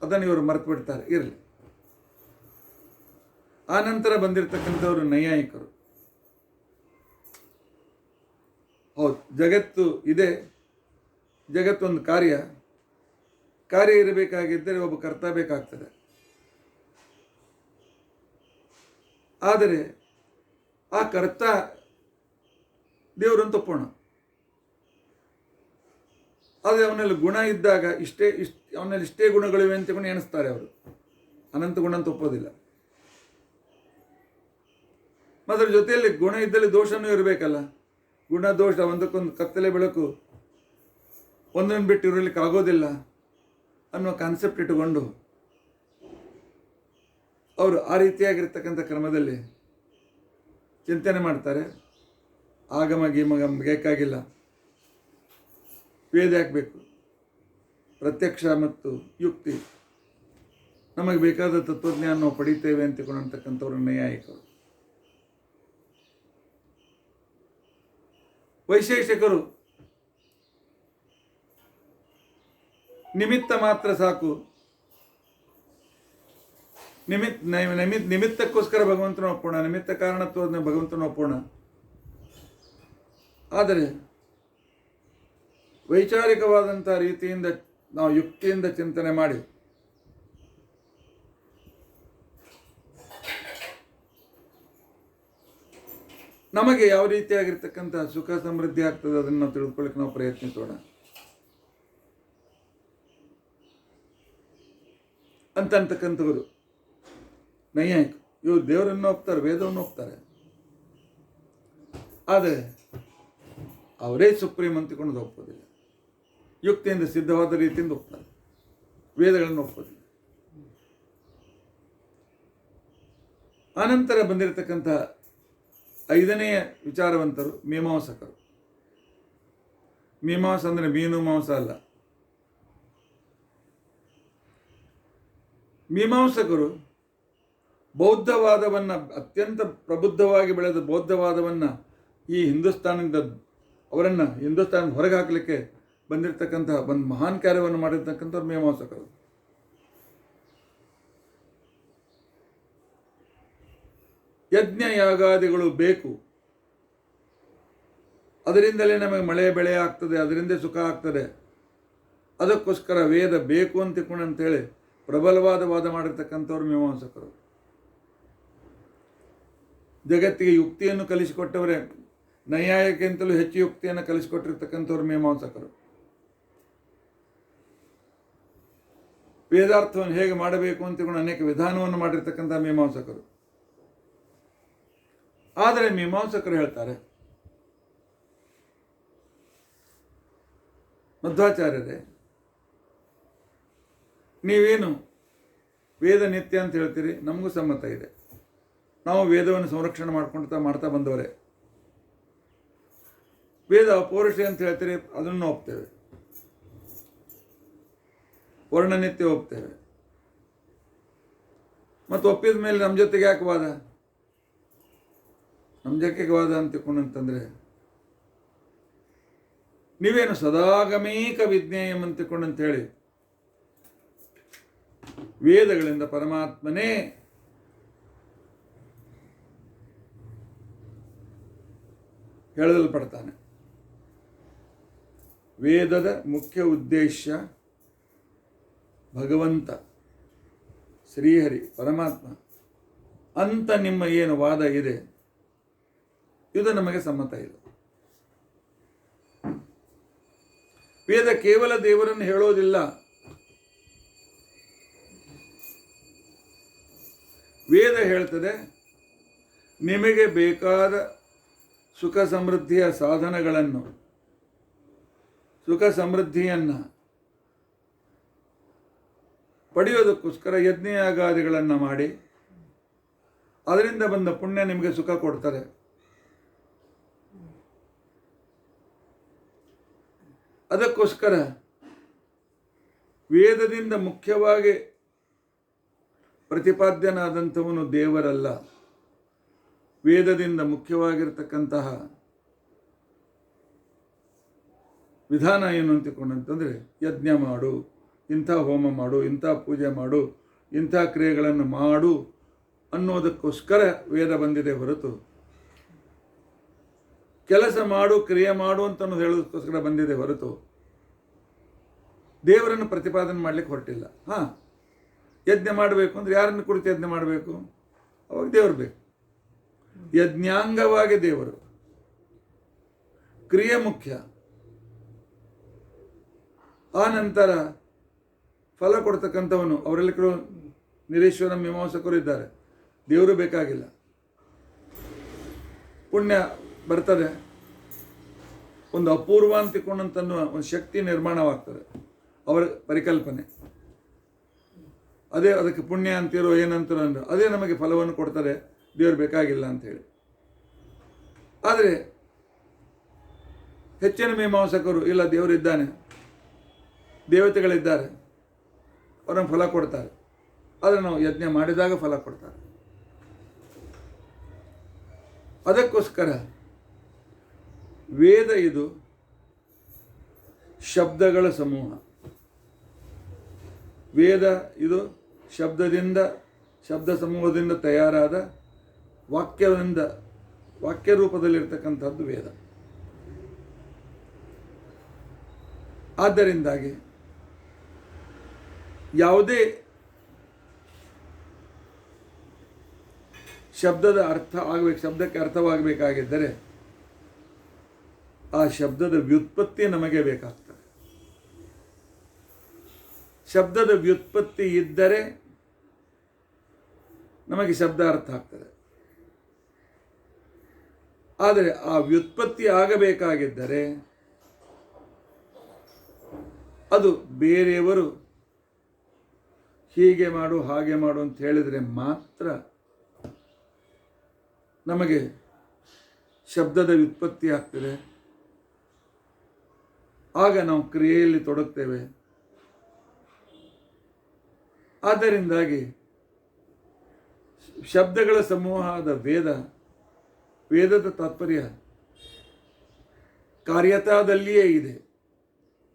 ಅದನ್ನು ಇವರು ಮರೆತು ಬಿಡ್ತಾರೆ. ಇರಲಿ. ಆ ನಂತರ ಬಂದಿರತಕ್ಕಂಥವರು ನೈಯಾಯಿಕರು. ಹೌದು, ಜಗತ್ತು ಇದೆ, ಜಗತ್ತೊಂದು ಕಾರ್ಯ ಇರಬೇಕಾಗಿದ್ದರೆ ಒಬ್ಬ ಕರ್ತ ಬೇಕಾಗ್ತದೆ. ಆದರೆ ಆ ಕರ್ತ ದೇವರನ್ನು ತಪ್ಪೋಣ. ಆದರೆ ಅವನಲ್ಲಿ ಗುಣ ಇದ್ದಾಗ ಅವನಲ್ಲಿ ಇಷ್ಟೇ ಗುಣಗಳಿವೆ ಅಂತಕೊಂಡು ಎಣಿಸ್ತಾರೆ ಅವರು. ಅನಂತ ಗುಣ ಅಂತ ಒಪ್ಪೋದಿಲ್ಲ. ಅದರ ಜೊತೆಯಲ್ಲಿ ಗುಣ ಇದ್ದಲ್ಲಿ ದೋಷನೂ ಇರಬೇಕಲ್ಲ. ಗುಣ ದೋಷ ಒಂದಕ್ಕೊಂದು ಕತ್ತಲೆ ಬೆಳಕು ಒಂದನ್ನು ಬಿಟ್ಟು ಇರಲಿಕ್ಕೆ ಆಗೋದಿಲ್ಲ ಅನ್ನೋ ಕಾನ್ಸೆಪ್ಟ್ ಇಟ್ಟುಕೊಂಡು ಅವರು ಆ ರೀತಿಯಾಗಿರ್ತಕ್ಕಂಥ ಕ್ರಮದಲ್ಲಿ ಚಿಂತನೆ ಮಾಡ್ತಾರೆ. ಆಗಮ ಗೀಮಗ ಬೇಕಾಗಿಲ್ಲ, ವೇದ ಹಾಕಬೇಕು, ಪ್ರತ್ಯಕ್ಷ ಮತ್ತು ಯುಕ್ತಿ, ನಮಗೆ ಬೇಕಾದ ತತ್ವಜ್ಞಾನ ನಾವು ಪಡಿತೇವೆ ಅಂತಕೊಂಡಂತಕ್ಕಂಥವ್ರು ನೈಯಾಯಿಕರು. ವೈಶೇಷಿಕರು ನಿಮಿತ್ತ ಮಾತ್ರ ಸಾಕು, ನಿಮಿತ್ತಕ್ಕೋಸ್ಕರ ಭಗವಂತನ ಒಪ್ಪೋಣ, ನಿಮಿತ್ತ ಕಾರಣತ್ವದ ಭಗವಂತನ ಒಪ್ಪೋಣ. ಆದರೆ ವೈಚಾರಿಕವಾದಂಥ ರೀತಿಯಿಂದ ನಾವು ಯುಕ್ತಿಯಿಂದ ಚಿಂತನೆ ಮಾಡಿ ನಮಗೆ ಯಾವ ರೀತಿಯಾಗಿರ್ತಕ್ಕಂಥ ಸುಖ ಸಮೃದ್ಧಿ ಆಗ್ತದೆ ಅದನ್ನು ನಾವು ತಿಳಿದುಕೊಳ್ಳಿಕ್ಕೆ ನಾವು ಪ್ರಯತ್ನಿಸೋಣ ಅಂತಕ್ಕಂಥವರು ನೈಯಾಯಿಕ. ಇವರು ದೇವರನ್ನು ಒಪ್ತಾರೆ, ವೇದವನ್ನು ಒಪ್ತಾರೆ. ಆದರೆ ಅವರೇ ಸುಪ್ರೀಂ ಅಂತಿಕೊಂಡು ಒಪ್ಪೋದಿಲ್ಲ. ಯುಕ್ತಿಯಿಂದ ಸಿದ್ಧವಾದ ರೀತಿಯಿಂದ ಒಪ್ತಾರೆ, ವೇದಗಳನ್ನು ಒಪ್ಪೋದಿಲ್ಲ. ಆನಂತರ ಬಂದಿರತಕ್ಕಂಥ 5ನೆಯ ವಿಚಾರವಂತರು ಮೀಮಾಂಸಕರು. ಮೀಮಾಂಸ ಅಂದರೆ ಮೀನು ಮಾಂಸ ಅಲ್ಲ. ಮೀಮಾಂಸಕರು ಬೌದ್ಧವಾದವನ್ನು, ಅತ್ಯಂತ ಪ್ರಬುದ್ಧವಾಗಿ ಬೆಳೆದ ಬೌದ್ಧವಾದವನ್ನು ಈ ಹಿಂದೂಸ್ತಾನದಿಂದ ಹೊರಗೆ ಹಾಕಲಿಕ್ಕೆ ಬಂದಿರತಕ್ಕಂತಹ ಒಂದು ಮಹಾನ್ ಕಾರ್ಯವನ್ನು ಮಾಡಿರ್ತಕ್ಕಂಥವ್ರು ಮೀಮಾಂಸಕರು. ಯಜ್ಞ ಯಾಗಾದಿಗಳು ಬೇಕು, ಅದರಿಂದಲೇ ನಮಗೆ ಮಳೆ ಬೆಳೆ ಆಗ್ತದೆ, ಅದರಿಂದ ಸುಖ ಆಗ್ತದೆ, ಅದಕ್ಕೋಸ್ಕರ ವೇದ ಬೇಕು ಅಂತೇಳಿ ಪ್ರಬಲವಾದ ವಾದ ಮಾಡಿರ್ತಕ್ಕಂಥವ್ರು ಮೀಮಾಂಸಕರು. ಜಗತ್ತಿಗೆ ಯುಕ್ತಿಯನ್ನು ಕಲಿಸಿಕೊಟ್ಟವರೇ, ನೈಯಾಯಿಕ್ಕಿಂತಲೂ ಹೆಚ್ಚು ಯುಕ್ತಿಯನ್ನು ಕಲಿಸಿಕೊಟ್ಟಿರ್ತಕ್ಕಂಥವ್ರು ಮೀಮಾಂಸಕರು. ವೇದಾರ್ಥವನ್ನು ಹೇಗೆ ಮಾಡಬೇಕು ಅಂತಕೊಂಡು ಅನೇಕ ವಿಧಾನವನ್ನು ಮಾಡಿರ್ತಕ್ಕಂಥ ಮೀಮಾಂಸಕರು. ಆದರೆ ಮೀಮಾಂಸಕರು ಹೇಳ್ತಾರೆ, ಮಧ್ವಾಚಾರ್ಯರೇ, ನೀವೇನು ವೇದ ನಿತ್ಯ ಅಂತ ಹೇಳ್ತೀರಿ, ನಮಗೂ ಸಮ್ಮತ ಇದೆ. ನಾವು ವೇದವನ್ನು ಸಂರಕ್ಷಣೆ ಮಾಡ್ತಾ ಬಂದವರೇ. ವೇದ ಅಪೌರುಷ ಅಂತ ಹೇಳ್ತೀರಿ, ಅದನ್ನು ಒಪ್ತೇವೆ. ವರ್ಣನಿತ್ಯ ಒಪ್ತೇವೆ. ಮತ್ತು ಒಪ್ಪಿದ ಮೇಲೆ ನಮ್ಮ ಜೊತೆಗೆ ಯಾಕೆ ವಾದ? ನಮ್ಮ ಜೊತೆಗೆ ವಾದ ಅಂತಕೊಂಡಂತಂದರೆ ನೀವೇನು ಸದಾಗಮೈಕ ವಿಜ್ಞೇಯಂ ಅಂತಕೊಂಡಂತೇಳಿ ವೇದಗಳಿಂದ ಪರಮಾತ್ಮನೇ ಹೇಳಲ್ಪಡ್ತಾನೆ. ವೇದದ ಮುಖ್ಯ ಉದ್ದೇಶ ಭಗವಂತ ಶ್ರೀಹರಿ ಪರಮಾತ್ಮ ಅಂತ ನಿಮ್ಮ ಏನು ವಾದ ಇದೆ, ಇದು ನಮಗೆ ಸಮ್ಮತ ಇಲ್ಲ. ವೇದ ಕೇವಲ ದೇವರನ್ನು ಹೇಳೋದಿಲ್ಲ, ವೇದ ಹೇಳ್ತದೆ ನಿಮಗೆ ಬೇಕಾದ ಸುಖ ಸಮೃದ್ಧಿಯ ಸಾಧನಗಳನ್ನು, ಸುಖ ಸಮೃದ್ಧಿಯನ್ನು ಪಡೆಯೋದಕ್ಕೋಸ್ಕರ ಯಜ್ಞಯಾಗಾದಿಗಳನ್ನು ಮಾಡಿ ಅದರಿಂದ ಬಂದ ಪುಣ್ಯ ನಿಮಗೆ ಸುಖ ಕೊಡ್ತಾರೆ. ಅದಕ್ಕೋಸ್ಕರ ವೇದದಿಂದ ಮುಖ್ಯವಾಗಿ ಪ್ರತಿಪಾದ್ಯನಾದಂಥವನು ದೇವರಲ್ಲ. ವೇದದಿಂದ ಮುಖ್ಯವಾಗಿರ್ತಕ್ಕಂತಹ ವಿಧಾನ ಏನು ಅಂತಕೊಂಡಂತಂದರೆ ಯಜ್ಞ ಮಾಡು, ಇಂಥ ಹೋಮ ಮಾಡು, ಇಂಥ ಪೂಜೆ ಮಾಡು, ಇಂಥ ಕ್ರಿಯೆಗಳನ್ನು ಮಾಡು ಅನ್ನೋದಕ್ಕೋಸ್ಕರ ವೇದ ಬಂದಿದೆ ಹೊರತು ಕೆಲಸ ಮಾಡು, ಕ್ರಿಯೆ ಮಾಡು ಅಂತ ಅನ್ನೋದು ಹೇಳೋದಕ್ಕೋಸ್ಕರ ಬಂದಿದೆ ಹೊರತು ದೇವರನ್ನು ಪ್ರತಿಪಾದನೆ ಮಾಡಲಿಕ್ಕೆ ಹೊರಟಿಲ್ಲ. ಯಜ್ಞ ಮಾಡಬೇಕು ಅಂದರೆ ಯಾರನ್ನು ಕುರಿತು ಯಜ್ಞ ಮಾಡಬೇಕು? ಅವಾಗ ದೇವರು ಬೇಕು. ಯಜ್ಞಾಂಗವಾಗಿ ದೇವರು, ಕ್ರಿಯೆ ಮುಖ್ಯ. ಆ ನಂತರ ಫಲ ಕೊಡ್ತಕ್ಕಂಥವನು, ಅವರಲ್ಲಿ ಕೆಲವು ನಿರೀಶ್ವರ ಮೀಮಾಂಸಕರು ಇದ್ದಾರೆ, ದೇವರು ಬೇಕಾಗಿಲ್ಲ. ಪುಣ್ಯ ಬರ್ತದೆ, ಒಂದು ಅಪೂರ್ವ ಅಂತಿಕೊಂಡಂತನ್ನುವ ಒಂದು ಶಕ್ತಿ ನಿರ್ಮಾಣವಾಗ್ತದೆ ಅವರ ಪರಿಕಲ್ಪನೆ. ಅದೇ ಅದಕ್ಕೆ ಪುಣ್ಯ ಅಂತಿರೋ ಏನಂತಾರೋ ಅಂದ್ರೆ ಅದೇ ನಮಗೆ ಫಲವನ್ನು ಕೊಡ್ತಾರೆ, ದೇವರು ಬೇಕಾಗಿಲ್ಲ ಅಂಥೇಳಿ. ಆದರೆ ಹೆಚ್ಚಿನ ಮೀಮಾಂಸಕರು ಇಲ್ಲ, ದೇವರಿದ್ದಾನೆ, ದೇವತೆಗಳಿದ್ದಾರೆ, ಅವರನ್ನು ಫಲ ಕೊಡ್ತಾರೆ, ಆದರೆ ನಾವು ಯಜ್ಞ ಮಾಡಿದಾಗ ಫಲ ಕೊಡ್ತಾರೆ. ಅದಕ್ಕೋಸ್ಕರ ವೇದ ಇದು ಶಬ್ದಗಳ ಸಮೂಹ. ವೇದ ಇದು ಶಬ್ದ ಸಮೂಹದಿಂದ ತಯಾರಾದ ವಾಕ್ಯ ರೂಪದಲ್ಲಿರ್ತಕ್ಕಂಥದ್ದು ವೇದ. ಆದ್ದರಿಂದಾಗಿ ಯಾವುದೇ ಶಬ್ದದ ಶಬ್ದಕ್ಕೆ ಅರ್ಥವಾಗಬೇಕಾಗಿದ್ದರೆ ಆ ಶಬ್ದದ ವ್ಯುತ್ಪತ್ತಿ ನಮಗೆ ಬೇಕಾಗ್ತದೆ. ಶಬ್ದದ ವ್ಯುತ್ಪತ್ತಿ ಇದ್ದರೆ ನಮಗೆ ಶಬ್ದ ಅರ್ಥ ಆಗ್ತದೆ. ಆದರೆ ಆ ವ್ಯುತ್ಪತ್ತಿ ಆಗಬೇಕಾಗಿದ್ದರೆ ಅದು ಬೇರೆಯವರು ಹೀಗೆ ಮಾಡು ಹಾಗೆ ಮಾಡು ಅಂತ ಹೇಳಿದರೆ ಮಾತ್ರ ನಮಗೆ ಶಬ್ದದ ವ್ಯುತ್ಪತ್ತಿ ಆಗ್ತದೆ. ಆಗ ನಾವು ಕ್ರಿಯೆಯಲ್ಲಿ ತೊಡಗ್ತೇವೆ. ಆದ್ದರಿಂದಾಗಿ ಶಬ್ದಗಳ ಸಮೂಹದ ವೇದದ ತಾತ್ಪರ್ಯ ಕಾರ್ಯತದಲ್ಲಿಯೇ ಇದೆ,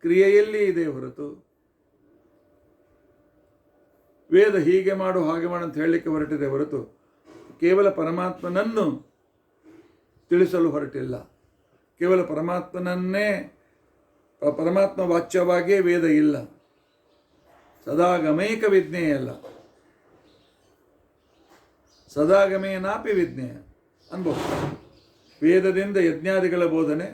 ಕ್ರಿಯೆಯಲ್ಲಿ ಇದೆ ಹೊರತು ವೇದ ಹೀಗೆ ಮಾಡು ಹಾಗೆ ಮಾಡು ಅಂತ ಹೇಳಲಿಕ್ಕೆ ಹೊರಟಿದೆ ಹೊರತು ಕೇವಲ ಪರಮಾತ್ಮನನ್ನು ತಿಳಿಸಲು ಹೊರಟಿಲ್ಲ. ಕೇವಲ ಪರಮಾತ್ಮ ವಾಚ್ಯವಾಗಿಯೇ ವೇದ ಇಲ್ಲ. ಸದಾಗಮೈಕ ವಿಜ್ಞೇಯ ಅಲ್ಲ, ಸದಾಗಮೇನಾಪಿ ವಿಜ್ಞೇಯ ಅನ್ಬಹುದು. ವೇದದಿಂದ ಯಜ್ಞಾದಿಗಳ ಬೋಧನೆ,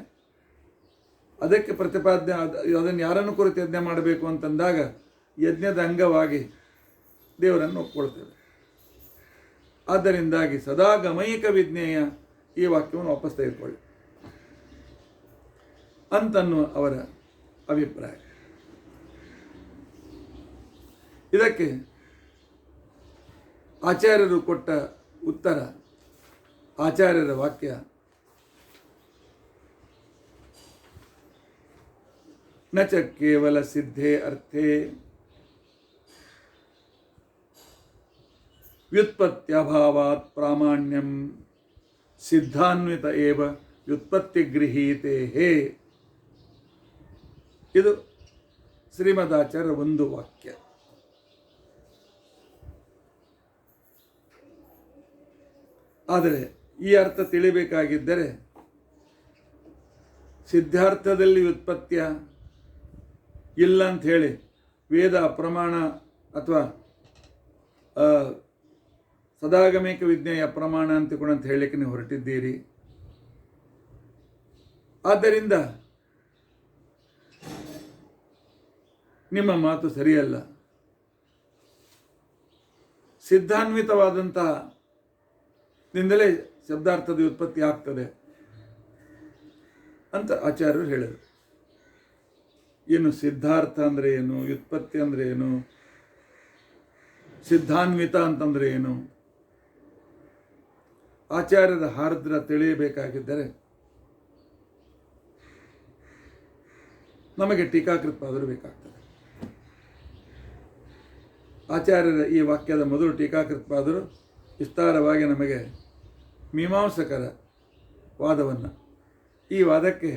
ಅದಕ್ಕೆ ಪ್ರತಿಪಾದ್ಯ, ಅದನ್ನು ಯಾರನ್ನು ಕುರಿತು ಯಜ್ಞ ಮಾಡಬೇಕು ಅಂತಂದಾಗ ಯಜ್ಞದ ಅಂಗವಾಗಿ ದೇವರನ್ನು ಒಪ್ಕೊಳ್ತೇವೆ. ಆದ್ದರಿಂದಾಗಿ ಸದಾಗಮೈಕ ವಿಜ್ಞೇಯ ಈ ವಾಕ್ಯವನ್ನು ವಾಪಸ್ ತೆಗೆದುಕೊಳ್ಳಿ ಅಂತನ್ನುವ ಅವರ ಅಭಿಪ್ರಾಯ. ಇದಕ್ಕೆ ಆಚಾರ್ಯರು ಕೊಟ್ಟ ಉತ್ತರ, ಆಚಾರ್ಯರ ವಾಕ್ಯ, ನ ಚ ಕೇವಲ ಸಿದ್ಧೇ ಅರ್ಥೇ ವ್ಯುತ್ಪತ್ತ್ಯಭಾವಾತ್ ಪ್ರಾಮಾಣ್ಯಂ ಸಿದ್ಧಾನ್ವಿತ ಏವ ವ್ಯುತ್ಪತ್ತಿ ಗೃಹೀತೆ. ಇದು ಶ್ರೀಮದಾಚಾರ್ಯರ ಒಂದು ವಾಕ್ಯ. ಆದರೆ ಈ ಅರ್ಥ ತಿಳಿಬೇಕಾಗಿದ್ದರೆ ಸಿದ್ಧಾರ್ಥದಲ್ಲಿ ವ್ಯುತ್ಪತ್ತಿಯ ಇಲ್ಲ ಅಂತ ಹೇಳಿ ವೇದ ಅಪ್ರಮಾಣ ಅಥವಾ ಸದಾಗಮಿಕ ವಿಜ್ಞೇಯ ಅಪ್ರಮಾಣ ಅಂತ ಹೇಳಲಿಕ್ಕೆ ನೀವು ಹೊರಟಿದ್ದೀರಿ. ಆದ್ದರಿಂದ ನಿಮ್ಮ ಮಾತು ಸರಿಯಲ್ಲ. ಸಿದ್ಧಾನ್ವಿತವಾದಂತಹ ನಿಂದಲೇ ಶಬ್ದಾರ್ಥದ ವ್ಯುತ್ಪತ್ತಿ ಆಗ್ತದೆ ಅಂತ ಆಚಾರ್ಯರು ಹೇಳಿದರು. ಏನು ಸಿದ್ಧಾರ್ಥ ಅಂದರೆ ಏನು, ವ್ಯುತ್ಪತ್ತಿ ಅಂದರೆ ಏನು, ಸಿದ್ಧಾನ್ವಿತ ಅಂತಂದರೆ ಏನು, ಆಚಾರ್ಯರ ಹಾರ್ದ್ರ ತಿಳಿಯಬೇಕಾಗಿದ್ದರೆ ನಮಗೆ ಟೀಕಾಕೃತ್ಪಾದರು ಬೇಕಾಗ್ತದೆ. ಆಚಾರ್ಯರ ಈ ವಾಕ್ಯದ ಮೊದಲು ಟೀಕಾಕೃತ್ಪಾದರು ವಿಸ್ತಾರವಾಗಿ ನಮಗೆ ಮೀಮಾಂಸಕರ ವಾದವನ್ನು, ಈ ವಾದಕ್ಕೆ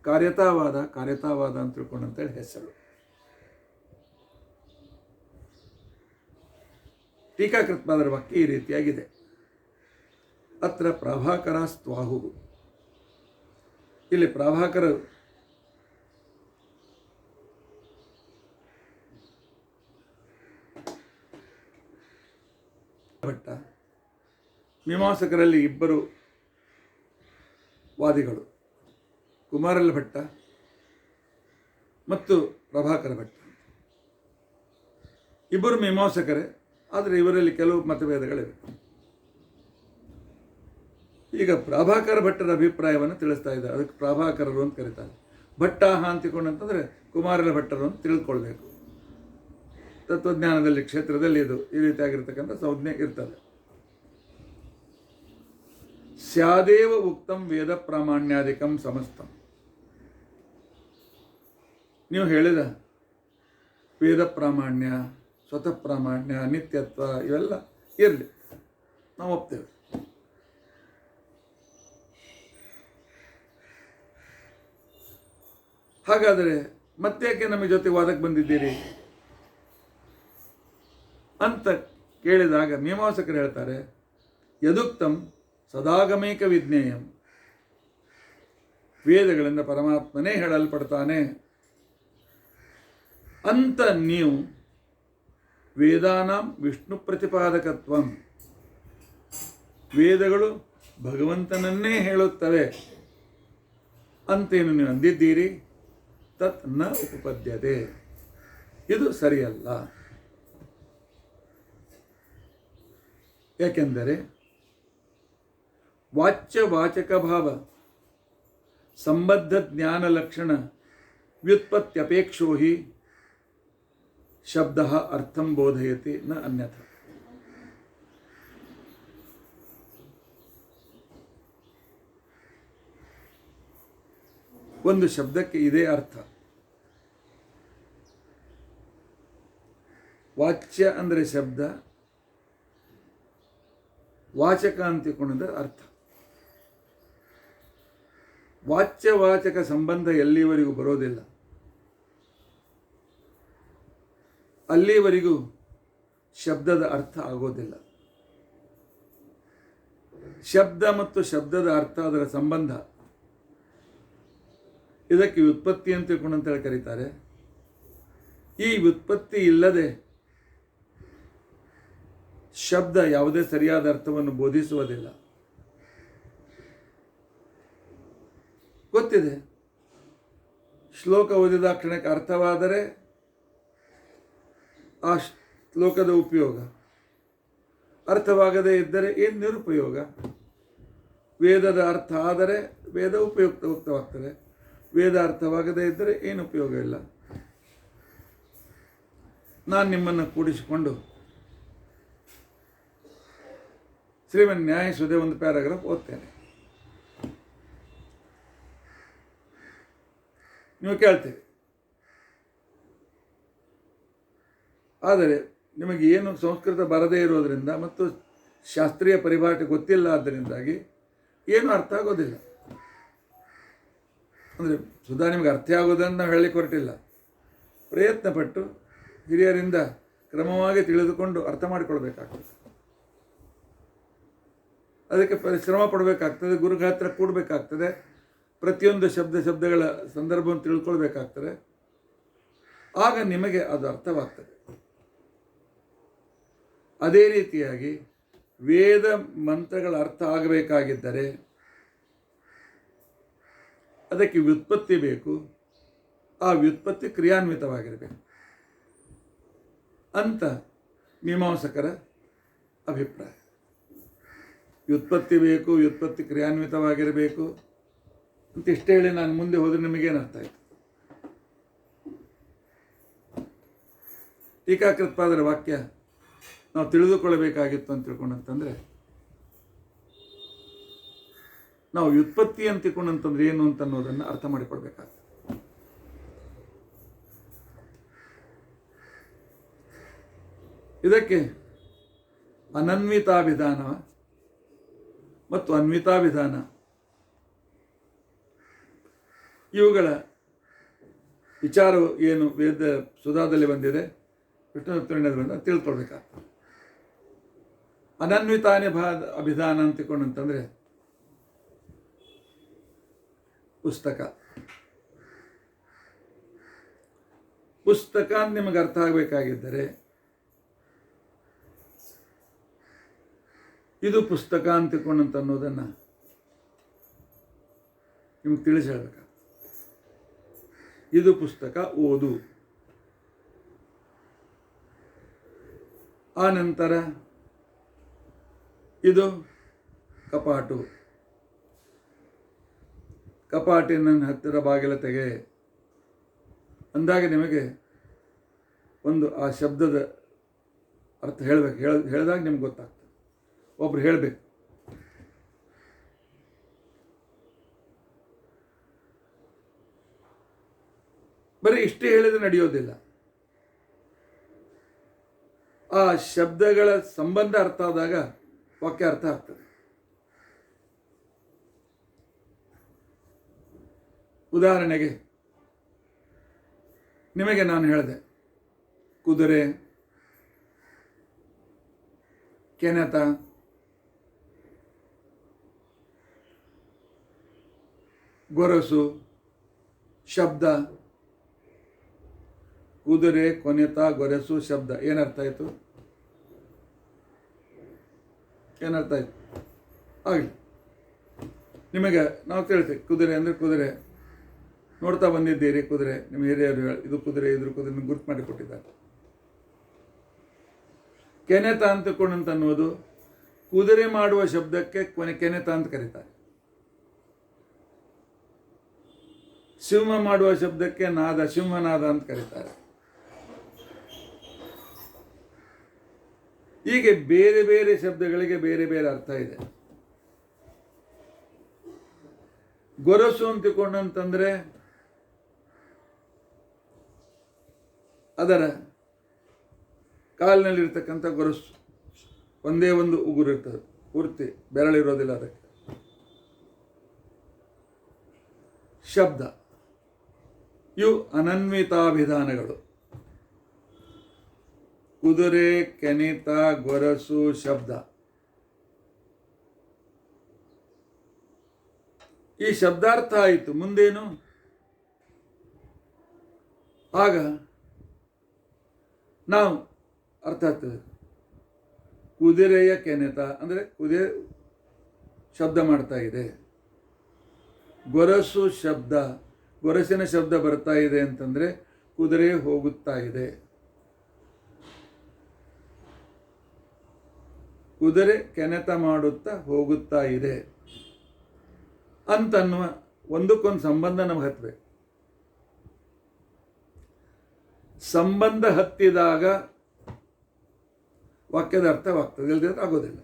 ಕಾರ್ಯತಾವಾದ ಅಂತ ತಿಳ್ಕೊಂಡಂತೇಳಿ ಹೆಸರು. ಟೀಕಾಕೃತ್ಪಾದರ ವಾಕ್ಯ ಈ ರೀತಿಯಾಗಿದೆ. ಅತ್ರ ಪ್ರಾಭಾಕರ ಸ್ವಾಹು. ಇಲ್ಲಿ ಪ್ರಾಭಾಕರ ಭಟ್ಟ, ಮೀಮಾಂಸಕರಲ್ಲಿ ಇಬ್ಬರು ವಾದಿಗಳು, ಕುಮಾರಲ ಭಟ್ಟ ಮತ್ತು ಪ್ರಭಾಕರ ಭಟ್ಟ. ಇಬ್ಬರು ಮೀಮಾಂಸಕರೇ, ಆದರೆ ಇವರಲ್ಲಿ ಕೆಲವು ಮತಭೇದಗಳಿವೆ. ಈಗ ಪ್ರಭಾಕರ ಭಟ್ಟರ ಅಭಿಪ್ರಾಯವನ್ನು ತಿಳಿಸ್ತಾ ಇದ್ದಾರೆ. ಅದಕ್ಕೆ ಪ್ರಭಾಕರರು ಅಂತ ಕರೀತಾರೆ. ಭಟ್ಟಾಹ ಅಂತಿಕೊಂಡಂತಂದರೆ ಕುಮಾರಲ ಭಟ್ಟರು ಅಂತ ತಿಳ್ಕೊಳ್ಬೇಕು. ತತ್ವಜ್ಞಾನದಲ್ಲಿ ಕ್ಷೇತ್ರದಲ್ಲಿ ಇದು ಈ ರೀತಿಯಾಗಿರ್ತಕ್ಕಂಥ ಸಂಜ್ಞೆ ಇರ್ತದೆ. ಸ್ಯಾದೇವ ಉಕ್ತಂ ವೇದ ಪ್ರಾಮಾಣ್ಯಾಧಿಕಂ ಸಮಸ್ತಂ. ನೀವು ಹೇಳಿದ ವೇದ ಪ್ರಾಮಾಣ್ಯ, ಸ್ವತಃ ಪ್ರಾಮಾಣ್ಯ, ನಿತ್ಯತ್ವ ಇವೆಲ್ಲ ಇರಲಿ, ನಾವು ಒಪ್ತೇವೆ. ಹಾಗಾದರೆ ಮತ್ತೇಕೆ ನಮ್ಮ ಜೊತೆ ವಾದಕ್ಕೆ ಬಂದಿದ್ದೀರಿ ಅಂತ ಕೇಳಿದಾಗ ಮೀಮಾಂಸಕರು ಹೇಳ್ತಾರೆ, ಯದುಕ್ತಂ ಸದಾಗಮೇಕ ವಿಜ್ಞೇಯಂ. ವೇದಗಳಿಂದ ಪರಮಾತ್ಮನೇ ಹೇಳಲ್ಪಡ್ತಾನೆ ಅಂತ ನೀವು ವೇದಾನಾಂ ವಿಷ್ಣು ಪ್ರತಿಪಾದಕತ್ವಂ, ವೇದಗಳು ಭಗವಂತನನ್ನೇ ಹೇಳುತ್ತವೆ ಅಂತೇನು ನೀವು ಅಂದಿದ್ದೀರಿ, ತತ್ ನ ಉಪಪದ್ಯತೆ, ಇದು ಸರಿಯಲ್ಲ. ಯಾಕೆಂದರೆ ವಾಚ್ಯವಾಚಕ ಭಾವ ಸಂಬದ್ಧ ಜ್ಞಾನ ಲಕ್ಷಣ ವ್ಯುತ್ಪತ್ತ್ಯಪೇಕ್ಷೋ ಹಿ ಶಬ್ದ ಅರ್ಥಂ ಬೋಧಯತಿ ನ ಅನ್ಯಥ. ಒಂದು ಶಬ್ದಕ್ಕೆ ಇದೇ ಅರ್ಥ. ವಾಚ್ಯ ಅಂದರೆ ಶಬ್ದ, ವಾಚಕ ಅಂತಿಕೊಂಡ ಅರ್ಥ. ವಾಚ್ಯವಾಚಕ ಸಂಬಂಧ ಎಲ್ಲಿವರೆಗೂ ಬರೋದಿಲ್ಲ ಅಲ್ಲಿವರೆಗೂ ಶಬ್ದದ ಅರ್ಥ ಆಗೋದಿಲ್ಲ. ಶಬ್ದ ಮತ್ತು ಶಬ್ದದ ಅರ್ಥ, ಅದರ ಸಂಬಂಧ, ಇದಕ್ಕೆ ವ್ಯುತ್ಪತ್ತಿ ಅಂತ ತಿಳ್ಕೊಂಡಂತೇಳಿ ಕರೀತಾರೆ. ಈ ವ್ಯುತ್ಪತ್ತಿ ಇಲ್ಲದೆ ಶಬ್ದ ಯಾವುದೇ ಸರಿಯಾದ ಅರ್ಥವನ್ನು ಬೋಧಿಸುವುದಿಲ್ಲ. ಗೊತ್ತಿದೆ, ಶ್ಲೋಕ ಓದಿದ ಕ್ಷಣಕ್ಕೆ ಅರ್ಥವಾದರೆ ಆ ಶ್ಲೋಕದ ಉಪಯೋಗ, ಅರ್ಥವಾಗದೇ ಇದ್ದರೆ ಏನು ನಿರುಪಯೋಗ. ವೇದದ ಅರ್ಥ ಆದರೆ ವೇದ ಉಪಯುಕ್ತವಾಗ್ತದೆ, ವೇದ ಅರ್ಥವಾಗದೇ ಇದ್ದರೆ ಏನು ಉಪಯೋಗ ಇಲ್ಲ. ನಾನು ನಿಮ್ಮನ್ನು ಕೂಡಿಸಿಕೊಂಡು ಶ್ರೀಮನ್ ನ್ಯಾಯಸುಧೆ ಒಂದು ಪ್ಯಾರಾಗ್ರಾಫ್ ಓದ್ತೇನೆ. ನೀವು ಕೇಳ್ತೀರಿ, ಆದರೆ ನಿಮಗೆ ಏನು ಸಂಸ್ಕೃತ ಬರದೇ ಇರೋದರಿಂದ ಮತ್ತು ಶಾಸ್ತ್ರೀಯ ಪರಿಭಾಷೆ ಗೊತ್ತಿಲ್ಲ, ಆದ್ದರಿಂದಾಗಿ ಏನು ಅರ್ಥ ಆಗೋದಿಲ್ಲ. ಅಂದರೆ ಸುಧಾ ನಿಮಗೆ ಅರ್ಥ ಆಗೋದನ್ನು ನಾವು ಹೇಳಲಿಕ್ಕೆ ಹೊರಟಿಲ್ಲ. ಪ್ರಯತ್ನಪಟ್ಟು ಹಿರಿಯರಿಂದ ಕ್ರಮವಾಗಿ ತಿಳಿದುಕೊಂಡು ಅರ್ಥ ಮಾಡಿಕೊಳ್ಬೇಕಾಗ್ತದೆ. ಅದಕ್ಕೆ ಪರಿಶ್ರಮ ಪಡಬೇಕಾಗ್ತದೆ, ಗುರುಗಳ ಹತ್ರ ಕೂಡಬೇಕಾಗ್ತದೆ, ಪ್ರತಿಯೊಂದು ಶಬ್ದಗಳ ಸಂದರ್ಭವನ್ನು ತಿಳ್ಕೊಳ್ಬೇಕಾಗ್ತದೆ. ಆಗ ನಿಮಗೆ ಅದು ಅರ್ಥವಾಗ್ತದೆ. ಅದೇ ರೀತಿಯಾಗಿ ವೇದ ಮಂತ್ರಗಳ ಅರ್ಥ ಆಗಬೇಕಾಗಿದ್ದರೆ ಅದಕ್ಕೆ ವ್ಯುತ್ಪತ್ತಿ ಬೇಕು, ಆ ವ್ಯುತ್ಪತ್ತಿ ಕ್ರಿಯಾನ್ವಿತವಾಗಿರಬೇಕು ಅಂತ ಮೀಮಾಂಸಕರ ಅಭಿಪ್ರಾಯ. ವ್ಯುತ್ಪತ್ತಿ ಬೇಕು, ವ್ಯುತ್ಪತ್ತಿ ಕ್ರಿಯಾನ್ವಿತವಾಗಿರಬೇಕು ಅಂತ ಇಷ್ಟೇ ಹೇಳಿ ನಾನು ಮುಂದೆ ಹೋದರೆ ನಿಮಗೇನರ್ಥ ಆಯಿತು? ಟೀಕಾಕೃತ್ಪಾದರ ವಾಕ್ಯ ನಾವು ತಿಳಿದುಕೊಳ್ಳಬೇಕಾಗಿತ್ತು ಅಂತ ತಿಳ್ಕೊಂಡಂತಂದರೆ, ನಾವು ವ್ಯುತ್ಪತ್ತಿ ಅಂತ ತಿಳ್ಕೊಂಡಂತಂದ್ರೆ ಏನು ಅಂತ ಅನ್ನೋದನ್ನು ಅರ್ಥ ಮಾಡಿಕೊಳ್ಬೇಕಾಗ್ತದೆ. ಇದಕ್ಕೆ ಅನನ್ವಿತಾಭಿಧಾನ ಮತ್ತು ಅನ್ವಿತಾಭಿಧಾನ ಇವುಗಳ ವಿಚಾರವು ಏನು ವೇದ ಸುಧಾದಲ್ಲಿ ಬಂದಿದೆ, ವಿಷ್ಣು ತತ್ವಜ್ಞಾನದಲ್ಲಿ ಬಂದ ತಿಳ್ಕೊಳ್ಬೇಕಾಗ್ತದೆ. ಅನನ್ವಿತಾನೆ ಅಭಿಧಾನ ಅಂತಕೊಂಡಂತಂದರೆ ಪುಸ್ತಕ ಅಂತ ನಿಮಗೆ ಅರ್ಥ ಆಗಬೇಕಾಗಿದ್ದರೆ ಇದು ಪುಸ್ತಕ ಅಂತಕೊಂಡಂತ ಅನ್ನೋದನ್ನು ನಿಮ್ಗೆ ತಿಳಿಸಿ ಹೇಳ್ಬೇಕಾಗ್ತದೆ. ಇದು ಪುಸ್ತಕ, ಓದು. ಆ ನಂತರ ಇದು ಕಪಾಟು, ಕಪಾಟಿನ ಹತ್ತಿರ ಬಾಗಿಲ ತೆಗೆ ಅಂದಾಗ ನಿಮಗೆ ಒಂದು ಆ ಶಬ್ದದ ಅರ್ಥ ಹೇಳಬೇಕು. ಹೇಳಿದಾಗ ನಿಮ್ಗೆ ಗೊತ್ತಾಗ್ತದೆ. ಒಬ್ರು ಹೇಳಬೇಕು, ಬರೀ ಇಷ್ಟೇ ಹೇಳಿದ್ರೆ ನಡೆಯೋದಿಲ್ಲ. ಆ ಶಬ್ದಗಳ ಸಂಬಂಧ ಅರ್ಥ ಆದಾಗ ವಾಕ್ಯ ಅರ್ಥ ಆಗ್ತದೆ. ಉದಾಹರಣೆಗೆ ನಿಮಗೆ ನಾನು ಹೇಳಿದೆ, ಕುದುರೆ, ಕೆನೆತ, ಗೊರಸು, ಶಬ್ದ. ಕುದುರೆ, ಕೊನೆತ, ಗೊರಸು, ಶಬ್ದ. ಏನರ್ಥ ಆಯಿತು? ಏನರ್ಥ ಆಯ್ತು? ಆಗಲಿ. ನಿಮಗೆ ನಾವು ಕೇಳ್ತೇವೆ, ಕುದುರೆ ಅಂದರೆ ಕುದುರೆ ನೋಡ್ತಾ ಬಂದಿದ್ದೀರಿ. ಕುದುರೆ ನಿಮ್ಮ ಹಿರಿಯರು ಇದು ಕುದುರೆ, ಇದ್ರ ಕುದುರೆ ನಿಮ್ಗೆ ಗುರುತು ಮಾಡಿ ಕೊಟ್ಟಿದ್ದಾರೆ. ಕೆನೆತ ಅಂತಕೊಂಡಂತ ಅನ್ನೋದು ಕುದುರೆ ಮಾಡುವ ಶಬ್ದಕ್ಕೆ ಕೆನೆತ ಅಂತ ಕರೀತಾರೆ. ಸಿಂಹ ಮಾಡುವ ಶಬ್ದಕ್ಕೆ ನಾದ, ಸಿಂಹನಾದ ಅಂತ ಕರೀತಾರೆ. ಹೀಗೆ ಬೇರೆ ಬೇರೆ ಶಬ್ದಗಳಿಗೆ ಬೇರೆ ಬೇರೆ ಅರ್ಥ ಇದೆ. ಗೊರಸು ಅಂತಿಕೊಂಡಂತಂದ್ರೆ ಅದರ ಕಾಲಿನಲ್ಲಿರ್ತಕ್ಕಂಥ ಗೊರಸು, ಒಂದೇ ಒಂದು ಉಗುರು ಇರ್ತದೆ, ಪೂರ್ತಿ ಬೆರಳಿರೋದಿಲ್ಲ ಅದಕ್ಕೆ. ಶಬ್ದ ಇವು ಅನನ್ವಿತಾಭಿಧಾನಗಳು. ಕುದುರೆ, ಕೆನೆತ, ಗೊರಸು, ಶಬ್ದ. ಈ ಶಬ್ದಾರ್ಥ ಆಯಿತು. ಮುಂದೇನು? ಆಗ ನಾವು ಅರ್ಥ ಆಗ್ತದೆ. ಕುದುರೆಯ ಕೆನೆತ ಅಂದರೆ ಕುದುರೆ ಶಬ್ದ ಮಾಡ್ತಾ ಇದೆ. ಗೊರಸು ಶಬ್ದ, ಗೊರಸಿನ ಶಬ್ದ ಬರ್ತಾ ಇದೆ ಅಂತಂದರೆ ಕುದುರೆ ಹೋಗುತ್ತಾ ಇದೆ. ಕುದುರೆ ಕೆನೆತ ಮಾಡುತ್ತಾ ಹೋಗುತ್ತಾ ಇದೆ ಅಂತನ್ನುವ ಒಂದಕ್ಕೊಂದು ಸಂಬಂಧ ನಮಗೆ ಹತ್ತಬೇಕು. ಸಂಬಂಧ ಹತ್ತಿದಾಗ ವಾಕ್ಯದ ಅರ್ಥವಾಗ್ತದೆ, ಇಲ್ಲದಿದ್ರೆ ಆಗೋದಿಲ್ಲ.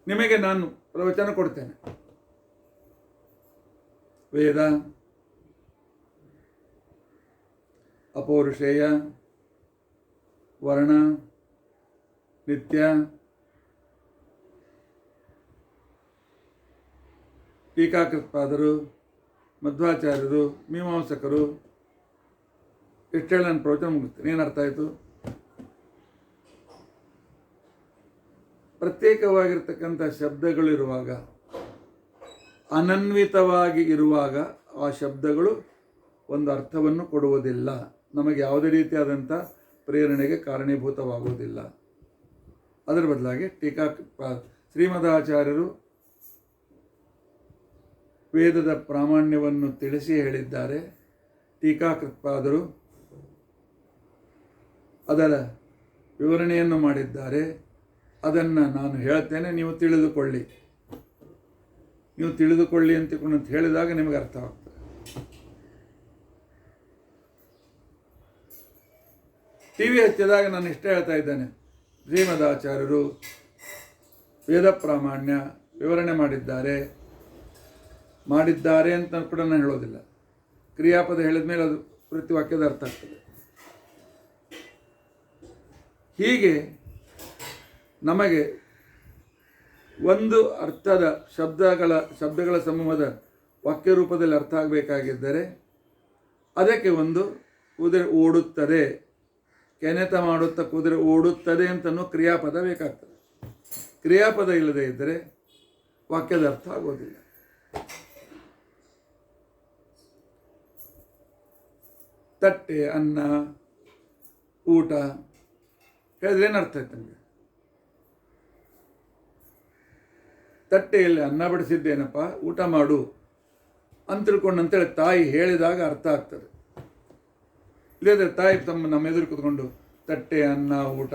ನಿಮಗೆ ನಾನು ಪ್ರವಚನ ಕೊಡ್ತೇನೆ. ವೇದ, ಅಪೌರುಷೇಯ, ವರ್ಣ, ನಿತ್ಯ, ಟೀಕಾಕೃತ್ಪಾದರು, ಮಧ್ವಾಚಾರ್ಯರು, ಮೀಮಾಂಸಕರು, ಇಷ್ಟೇಳಿ ನನ್ನ ಪ್ರವಚನ ಮುಗಿಸ್ತೇನೆ. ಏನು ಅರ್ಥ ಆಯಿತು? ಪ್ರತ್ಯೇಕವಾಗಿರ್ತಕ್ಕಂಥ ಶಬ್ದಗಳಿರುವಾಗ, ಅನನ್ವಿತವಾಗಿ ಇರುವಾಗ ಆ ಶಬ್ದಗಳು ಒಂದು ಅರ್ಥವನ್ನು ಕೊಡುವುದಿಲ್ಲ. ನಮಗೆ ಯಾವುದೇ ರೀತಿಯಾದಂಥ ಪ್ರೇರಣೆಗೆ ಕಾರಣೀಭೂತವಾಗುವುದಿಲ್ಲ. ಅದರ ಬದಲಾಗಿ ಶ್ರೀಮದಾಚಾರ್ಯರು ವೇದದ ಪ್ರಾಮಾಣ್ಯವನ್ನು ತಿಳಿಸಿ ಹೇಳಿದ್ದಾರೆ. ಟೀಕಾಕೃತ್ಪಾದರು ಅದರ ವಿವರಣೆಯನ್ನು ಮಾಡಿದ್ದಾರೆ. ಅದನ್ನು ನಾನು ಹೇಳ್ತೇನೆ, ನೀವು ತಿಳಿದುಕೊಳ್ಳಿ. ನೀವು ತಿಳಿದುಕೊಳ್ಳಿ ಅಂತ ಹೇಳಿದಾಗ ನಿಮಗೆ ಅರ್ಥವಾಗ್ತದೆ. ಟಿ ವಿ ಹಚ್ಚಿದಾಗ ನಾನು ಇಷ್ಟೇ ಹೇಳ್ತಾ ಇದ್ದೇನೆ, ಶ್ರೀಮದಾಚಾರ್ಯರು ವೇದ ಪ್ರಾಮಾಣ್ಯ ವಿವರಣೆ ಮಾಡಿದ್ದಾರೆ ಅಂತ ಕೂಡ ನಾನು ಹೇಳೋದಿಲ್ಲ. ಕ್ರಿಯಾಪದ ಹೇಳಿದ ಮೇಲೆ ಅದು ಪ್ರತಿ ವಾಕ್ಯದ ಅರ್ಥ ಆಗ್ತದೆ. ಹೀಗೆ ನಮಗೆ ಒಂದು ಅರ್ಥದ ಶಬ್ದಗಳ ಸಮೂಹದ ವಾಕ್ಯ ರೂಪದಲ್ಲಿ ಅರ್ಥ ಆಗಬೇಕಾಗಿದ್ದರೆ ಅದಕ್ಕೆ ಒಂದು ಕುದುರೆ ಓಡುತ್ತದೆ, ಕೆನೆತ ಮಾಡುತ್ತಾ ಕುದುರೆ ಓಡುತ್ತದೆ ಅಂತನೂ ಕ್ರಿಯಾಪದ ಬೇಕಾಗ್ತದೆ. ಕ್ರಿಯಾಪದ ಇಲ್ಲದೆ ಇದ್ದರೆ ವಾಕ್ಯದ ಅರ್ಥ ಆಗೋದಿಲ್ಲ. ತಟ್ಟೆ, ಅನ್ನ, ಊಟ ಹೇಳಿದ್ರೆ ಏನು ಅರ್ಥ ಆಯ್ತು ನಮಗೆ? ತಟ್ಟೆಯಲ್ಲಿ ಅನ್ನ ಬಡಿಸಿದ್ದೇನಪ್ಪ, ಊಟ ಮಾಡು ಅಂತ ತಿಳ್ಕೊಂಡಂತೇಳಿ ತಾಯಿ ಹೇಳಿದಾಗ ಅರ್ಥ ಆಗ್ತದೆ. ಇಲ್ಲದ್ರೆ ತಾಯಿ ನಮ್ಮ ಎದುರು ಕೂತ್ಕೊಂಡು ತಟ್ಟೆ, ಅನ್ನ, ಊಟ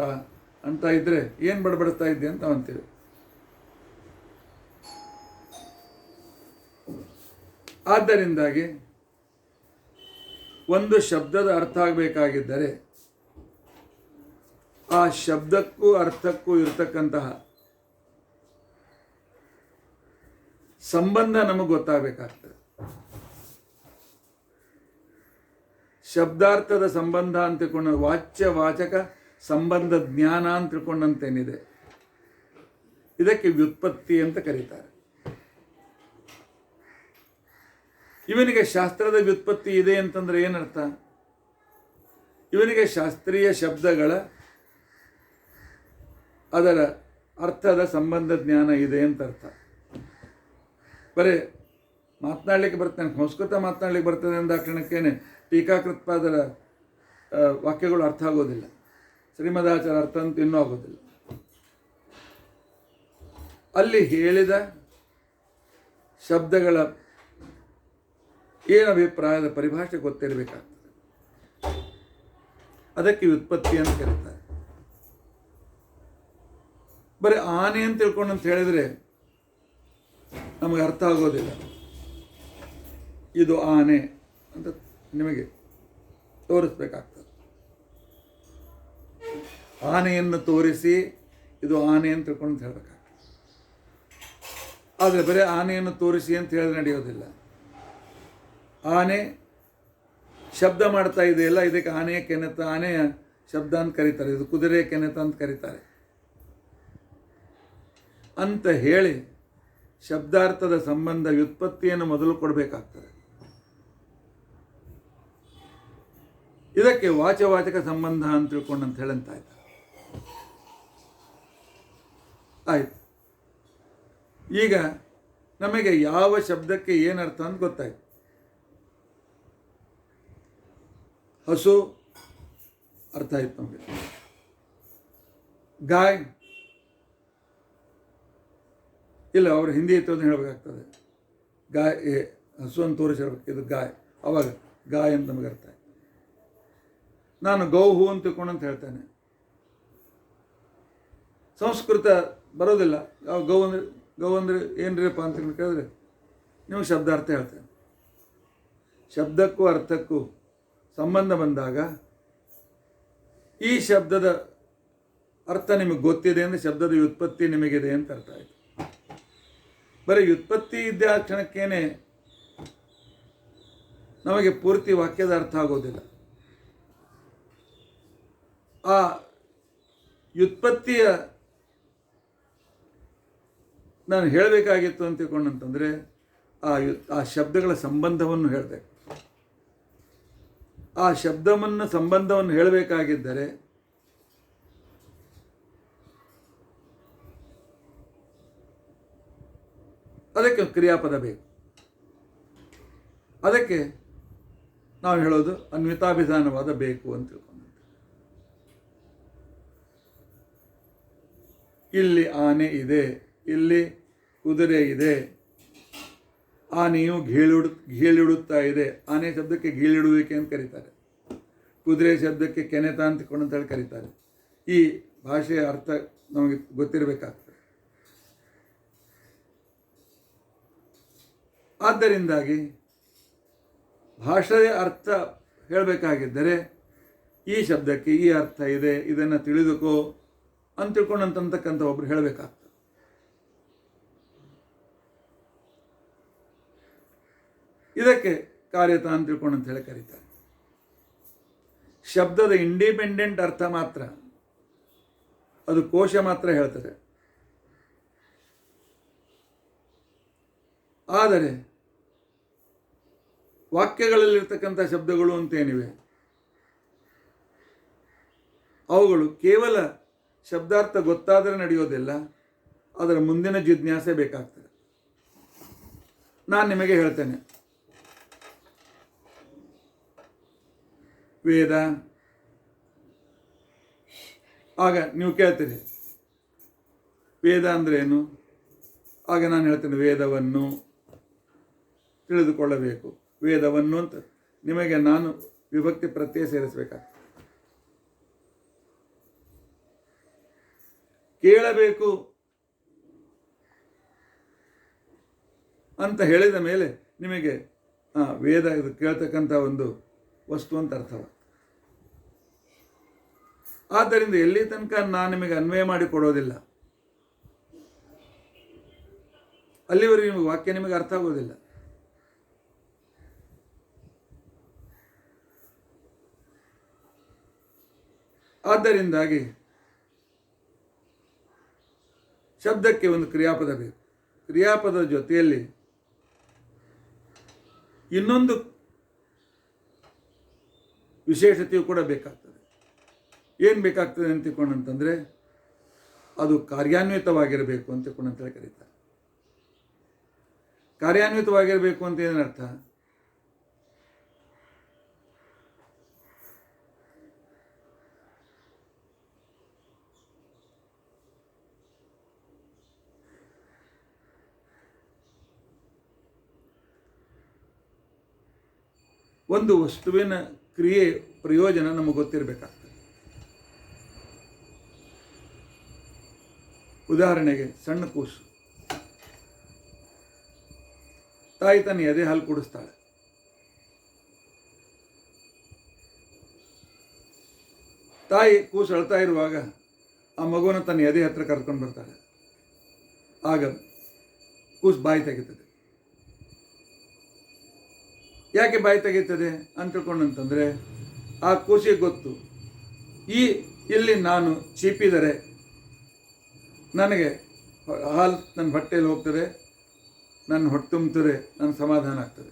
ಅಂತ ಇದ್ರೆ ಏನು ಬಡಬಡಿಸ್ತಾ ಇದ್ದೆ ಅಂತ ಅಂತೀವಿ. ಆದ್ದರಿಂದಾಗಿ ಒಂದು ಶಬ್ದದ ಅರ್ಥ ಆಗಬೇಕಾಗಿದ್ದರೆ ಆ ಶಬ್ದಕ್ಕೂ ಅರ್ಥಕ್ಕೂ ಇರತಕ್ಕಂತಹ ಸಂಬಂಧ ನಮಗೆ ಗೊತ್ತಾಗಬೇಕಾಗ್ತದೆ. ಶಬ್ದಾರ್ಥದ ಸಂಬಂಧ ಅಂತ ತಿಳ್ಕೊಂಡು ವಾಚ್ಯ ವಾಚಕ ಸಂಬಂಧ ಜ್ಞಾನ ಅಂತ ತಿಳ್ಕೊಂಡಂತೇನಿದೆ, ಇದಕ್ಕೆ ವ್ಯುತ್ಪತ್ತಿ ಅಂತ ಕರೀತಾರೆ. ಇವನಿಗೆ ಶಾಸ್ತ್ರದ ವ್ಯುತ್ಪತ್ತಿ ಇದೆ ಅಂತಂದ್ರೆ ಏನರ್ಥ? ಇವನಿಗೆ ಶಾಸ್ತ್ರೀಯ ಶಬ್ದಗಳ ಅದರ ಅರ್ಥದ ಸಂಬಂಧ ಜ್ಞಾನ ಇದೆ ಅಂತ ಅರ್ಥ. ಬರೀ ಮಾತನಾಡಲಿಕ್ಕೆ ಬರ್ತಾನೆ, ಸಂಸ್ಕೃತ ಮಾತನಾಡಲಿಕ್ಕೆ ಬರ್ತದೆ ಅಂದಾಕ್ಷಣಕ್ಕೇನೆ ಟೀಕಾಕೃತ್ಪಾದರ ವಾಕ್ಯಗಳು ಅರ್ಥ ಆಗೋದಿಲ್ಲ, ಶ್ರೀಮದಾಚಾರ್ಯ ಅರ್ಥ ಅಂತ ಇನ್ನೂ ಆಗೋದಿಲ್ಲ. ಅಲ್ಲಿ ಹೇಳಿದ ಶಬ್ದಗಳ ಏನು ಅಭಿಪ್ರಾಯದ ಪರಿಭಾಷೆ ಗೊತ್ತಿರಬೇಕಾಗ್ತದೆ. ಅದಕ್ಕೆ ವ್ಯುತ್ಪತ್ತಿ ಅಂತ ಕರೀತಾರೆ. ಬರೀ ಆನೆ ಅಂತ ತಿಳ್ಕೊಂಡು ಅಂತ ಹೇಳಿದರೆ ನಮಗೆ ಅರ್ಥ ಆಗೋದಿಲ್ಲ. ಇದು ಆನೆ ಅಂತ ನಿಮಗೆ ತೋರಿಸ್ಬೇಕಾಗ್ತದೆ. ಆನೆಯನ್ನು ತೋರಿಸಿ ಇದು ಆನೆ ಅಂತ ತಿಳ್ಕೊಂಡು ಅಂತ ಹೇಳಬೇಕಾಗ್ತದೆ. ಆದರೆ ಬರೀ ಆನೆಯನ್ನು ತೋರಿಸಿ ಅಂತ ಹೇಳಿದ್ರೆ ನಡೆಯೋದಿಲ್ಲ. ಆನೆ ಶಬ್ದ ಮಾಡ್ತಾ ಇದೆಯಲ್ಲ, ಇದಕ್ಕೆ ಆನೆಯ ಕೆನೆತ, ಆನೆಯ ಶಬ್ದ ಅಂತ ಕರೀತಾರೆ, ಇದು ಕುದುರೆ ಕೆನೆತ ಅಂತ ಕರೀತಾರೆ ಅಂತ ಹೇಳಿ ಶಬ್ದಾರ್ಥದ ಸಂಬಂಧ ವ್ಯುತ್ಪತ್ತಿಯನ್ನು ಮೊದಲು ಕೊಡಬೇಕಾಗ್ತದೆ. ಇದಕ್ಕೆ ವಾಚವಾಚಕ ಸಂಬಂಧ ಅಂತ ತಿಳ್ಕೊಂಡು ಅಂತ ಹೇಳಂತಾಯ್ತು. ಆಯ್ತು, ಈಗ ನಮಗೆ ಯಾವ ಶಬ್ದಕ್ಕೆ ಏನರ್ಥ ಅಂತ ಗೊತ್ತಾಯ್ತು. ಹಸು ಅರ್ಥ ಆಯ್ತು ನಮಗೆ. ಗಾಯ್ ಇಲ್ಲ, ಅವರು ಹಿಂದಿ ಇತ್ತು ಅಂತ ಹೇಳಬೇಕಾಗ್ತದೆ. ಗಾಯ್ ಹಸು ಅಂತ ತೋರಿಸಿರ್ಬೇಕು, ಇದು ಗಾಯ್. ಅವಾಗ ಗಾಯ್ ಅಂತ ನಮಗೆ ಅರ್ಥ ಆಯ್ತು. ನಾನು ಗೌಹು ಅಂತ ತಿಳ್ಕೊಂಡು ಅಂತ ಹೇಳ್ತೇನೆ. ಸಂಸ್ಕೃತ ಬರೋದಿಲ್ಲ. ಯಾವ ಗೌ ಅಂದರೆ ಏನ್ರಿಪ್ಪ ಅಂತ ಕೇಳಿದ್ರೆ ನಿಮಗೆ ಶಬ್ದಾರ್ಥ ಹೇಳ್ತೇನೆ. ಶಬ್ದಕ್ಕೂ ಅರ್ಥಕ್ಕೂ ಸಂಬಂಧ ಬಂದಾಗ ಈ ಶಬ್ದದ ಅರ್ಥ ನಿಮಗೆ ಗೊತ್ತಿದೆ ಅಂದರೆ ಶಬ್ದದ ವ್ಯುತ್ಪತ್ತಿ ನಿಮಗಿದೆ ಅಂತ ಅರ್ಥ ಆಯಿತು. ಬರೀ ವ್ಯುತ್ಪತ್ತಿ ಇದ್ದ ಆ ಕ್ಷಣಕ್ಕೇನೆ ನಮಗೆ ಪೂರ್ತಿ ವಾಕ್ಯದ ಅರ್ಥ ಆಗೋದಿಲ್ಲ. ಆ ವ್ಯುತ್ಪತ್ತಿಯ ನಾನು ಹೇಳಬೇಕಾಗಿತ್ತು ಅಂತ ತಿಳ್ಕೊಂಡಂತಂದರೆ ಆ ಶಬ್ದಗಳ ಸಂಬಂಧವನ್ನು ಹೇಳಬೇಕು. ಆ ಶಬ್ದವನ್ನು ಸಂಬಂಧವನ್ನು ಹೇಳಬೇಕಾಗಿದ್ದರೆ ಅದಕ್ಕೆ ಕ್ರಿಯಾಪದ ಬೇಕು. ಅದಕ್ಕೆ ನಾವು ಹೇಳೋದು ಅನ್ವಿತಾಭಿಧಾನವಾದ ಬೇಕು ಅಂತ ತಿಳ್ಕೊಂಡು. ಇಲ್ಲಿ ಆನೆ ಇದೆ, ಇಲ್ಲಿ ಕುದುರೆ ಇದೆ, ಆನೆಯು ಗೀಳಿಡುತ್ತಾ ಇದೆ. ಆನೆ ಶಬ್ದಕ್ಕೆ ಗೀಳಿಡುವಿಕೆ ಅಂತ ಕರೀತಾರೆ, ಕುದುರೆ ಶಬ್ದಕ್ಕೆ ಕೆನೆತ ಅಂತ ಹೇಳಿ ಕರೀತಾರೆ. ಈ ಭಾಷೆಯ ಅರ್ಥ ನಮಗೆ ಗೊತ್ತಿರಬೇಕಾಗ್ತದೆ. ಆದ್ದರಿಂದಾಗಿ ಭಾಷೆಯ ಅರ್ಥ ಹೇಳಬೇಕಾಗಿದ್ದರೆ ಈ ಶಬ್ದಕ್ಕೆ ಈ ಅರ್ಥ ಇದೆ, ಇದನ್ನು ತಿಳಿದುಕೋ ಅಂತ ತಿಳ್ಕೊಂಡಂತಕ್ಕಂಥ ಒಬ್ರು ಹೇಳಬೇಕಾಗ್ತದೆ. ಇದಕ್ಕೆ ಕಾರ್ಯತ ಅಂತ ತಿಳ್ಕೊಂಡು ಅಂತ ಹೇಳಿ ಕರೀತಾರೆ. ಶಬ್ದದ ಇಂಡಿಪೆಂಡೆಂಟ್ ಅರ್ಥ ಮಾತ್ರ, ಅದು ಕೋಶ ಮಾತ್ರ ಹೇಳ್ತಾರೆ. ಆದರೆ ವಾಕ್ಯಗಳಲ್ಲಿರ್ತಕ್ಕಂಥ ಶಬ್ದಗಳು ಅಂತೇನಿವೆ ಅವುಗಳು ಕೇವಲ ಶಬ್ದಾರ್ಥ ಗೊತ್ತಾದರೆ ನಡೆಯೋದಿಲ್ಲ, ಅದರ ಮುಂದಿನ ಜಿಜ್ಞಾಸೆ ಬೇಕಾಗ್ತದೆ. ನಾನು ನಿಮಗೆ ಹೇಳ್ತೇನೆ, ವೇದ, ಆಗ ನೀವು ಕೇಳ್ತೀರಿ ವೇದ ಅಂದರೆ ಏನು? ಆಗ ನಾನು ಹೇಳ್ತೇನೆ ವೇದವನ್ನು ತಿಳಿದುಕೊಳ್ಳಬೇಕು. ವೇದವನ್ನು ಅಂತ ನಿಮಗೆ ನಾನು ವಿಭಕ್ತಿ ಪ್ರತ್ಯಯ ಸೇರಿಸಬೇಕಾಗ್ತದೆ. ಕೇಳಬೇಕು ಅಂತ ಹೇಳಿದ ಮೇಲೆ ನಿಮಗೆ ವೇದ ಇದು ಕೇಳ್ತಕ್ಕಂಥ ಒಂದು ವಸ್ತು ಅಂತ ಅರ್ಥವ. ಆದ್ದರಿಂದ ಎಲ್ಲಿ ತನಕ ನಾನು ನಿಮಗೆ ಅನ್ವಯ ಮಾಡಿ ಕೊಡೋದಿಲ್ಲ ಅಲ್ಲಿವರೆಗೆ ನಿಮಗೆ ವಾಕ್ಯ ನಿಮಗೆ ಅರ್ಥ ಆಗೋದಿಲ್ಲ. ಆದ್ದರಿಂದಾಗಿ ಶಬ್ದಕ್ಕೆ ಒಂದು ಕ್ರಿಯಾಪದ ಬೇಕು. ಕ್ರಿಯಾಪದ ಜೊತೆಯಲ್ಲಿ ಇನ್ನೊಂದು ವಿಶೇಷತೆಯು ಕೂಡ ಬೇಕಾಗ್ತದೆ. ಏನು ಬೇಕಾಗ್ತದೆ ಅಂತ ತಿಳ್ಕೊಂಡಂತಂದರೆ ಅದು ಕಾರ್ಯಾನ್ವಿತವಾಗಿರಬೇಕು ಅಂತ ತಿಳ್ಕೊಂಡಂತೇಳಿ ಕರೀತಾರೆ. ಕಾರ್ಯಾನ್ವಿತವಾಗಿರಬೇಕು ಅಂತ ಏನರ್ಥ? ಒಂದು ವಸ್ತುವಿನ ಕ್ರಿಯೆ ಪ್ರಯೋಜನ ನಮಗೆ ಗೊತ್ತಿರಬೇಕಾಗ್ತದೆ. ಉದಾಹರಣೆಗೆ ಸಣ್ಣ ಕೂಸು, ತಾಯಿ ತನ್ನ ಎದೆ ಹಾಲು ಕುಡಿಸ್ತಾಳೆ. ತಾಯಿ ಕೂಸು ಅಳ್ತಾ ಇರುವಾಗ ಆ ಮಗುವನ್ನು ತನ್ನ ಎದೆ ಹತ್ರ ಕರ್ಕೊಂಡು ಬರ್ತಾಳೆ. ಆಗ ಕೂಸು ಬಾಯಿ ತೆಗಿತದೆ. ಯಾಕೆ ಬಾಯಿ ತೆಗೀತದೆ ಅಂತ ತಿಳ್ಕೊಂಡಂತಂದರೆ ಆ ಕೂಸಿಗೆ ಗೊತ್ತು, ಇಲ್ಲಿ ನಾನು ಚೀಪಿದರೆ ನನಗೆ ಹಾಲು ನನ್ನ ಹೊಟ್ಟೆಯಲ್ಲಿ ಹೋಗ್ತದೆ, ನನ್ನ ಹೊಟ್ಟೆ ತುಂಬುತ್ತದೆ, ನನ್ನ ಸಮಾಧಾನ ಆಗ್ತದೆ.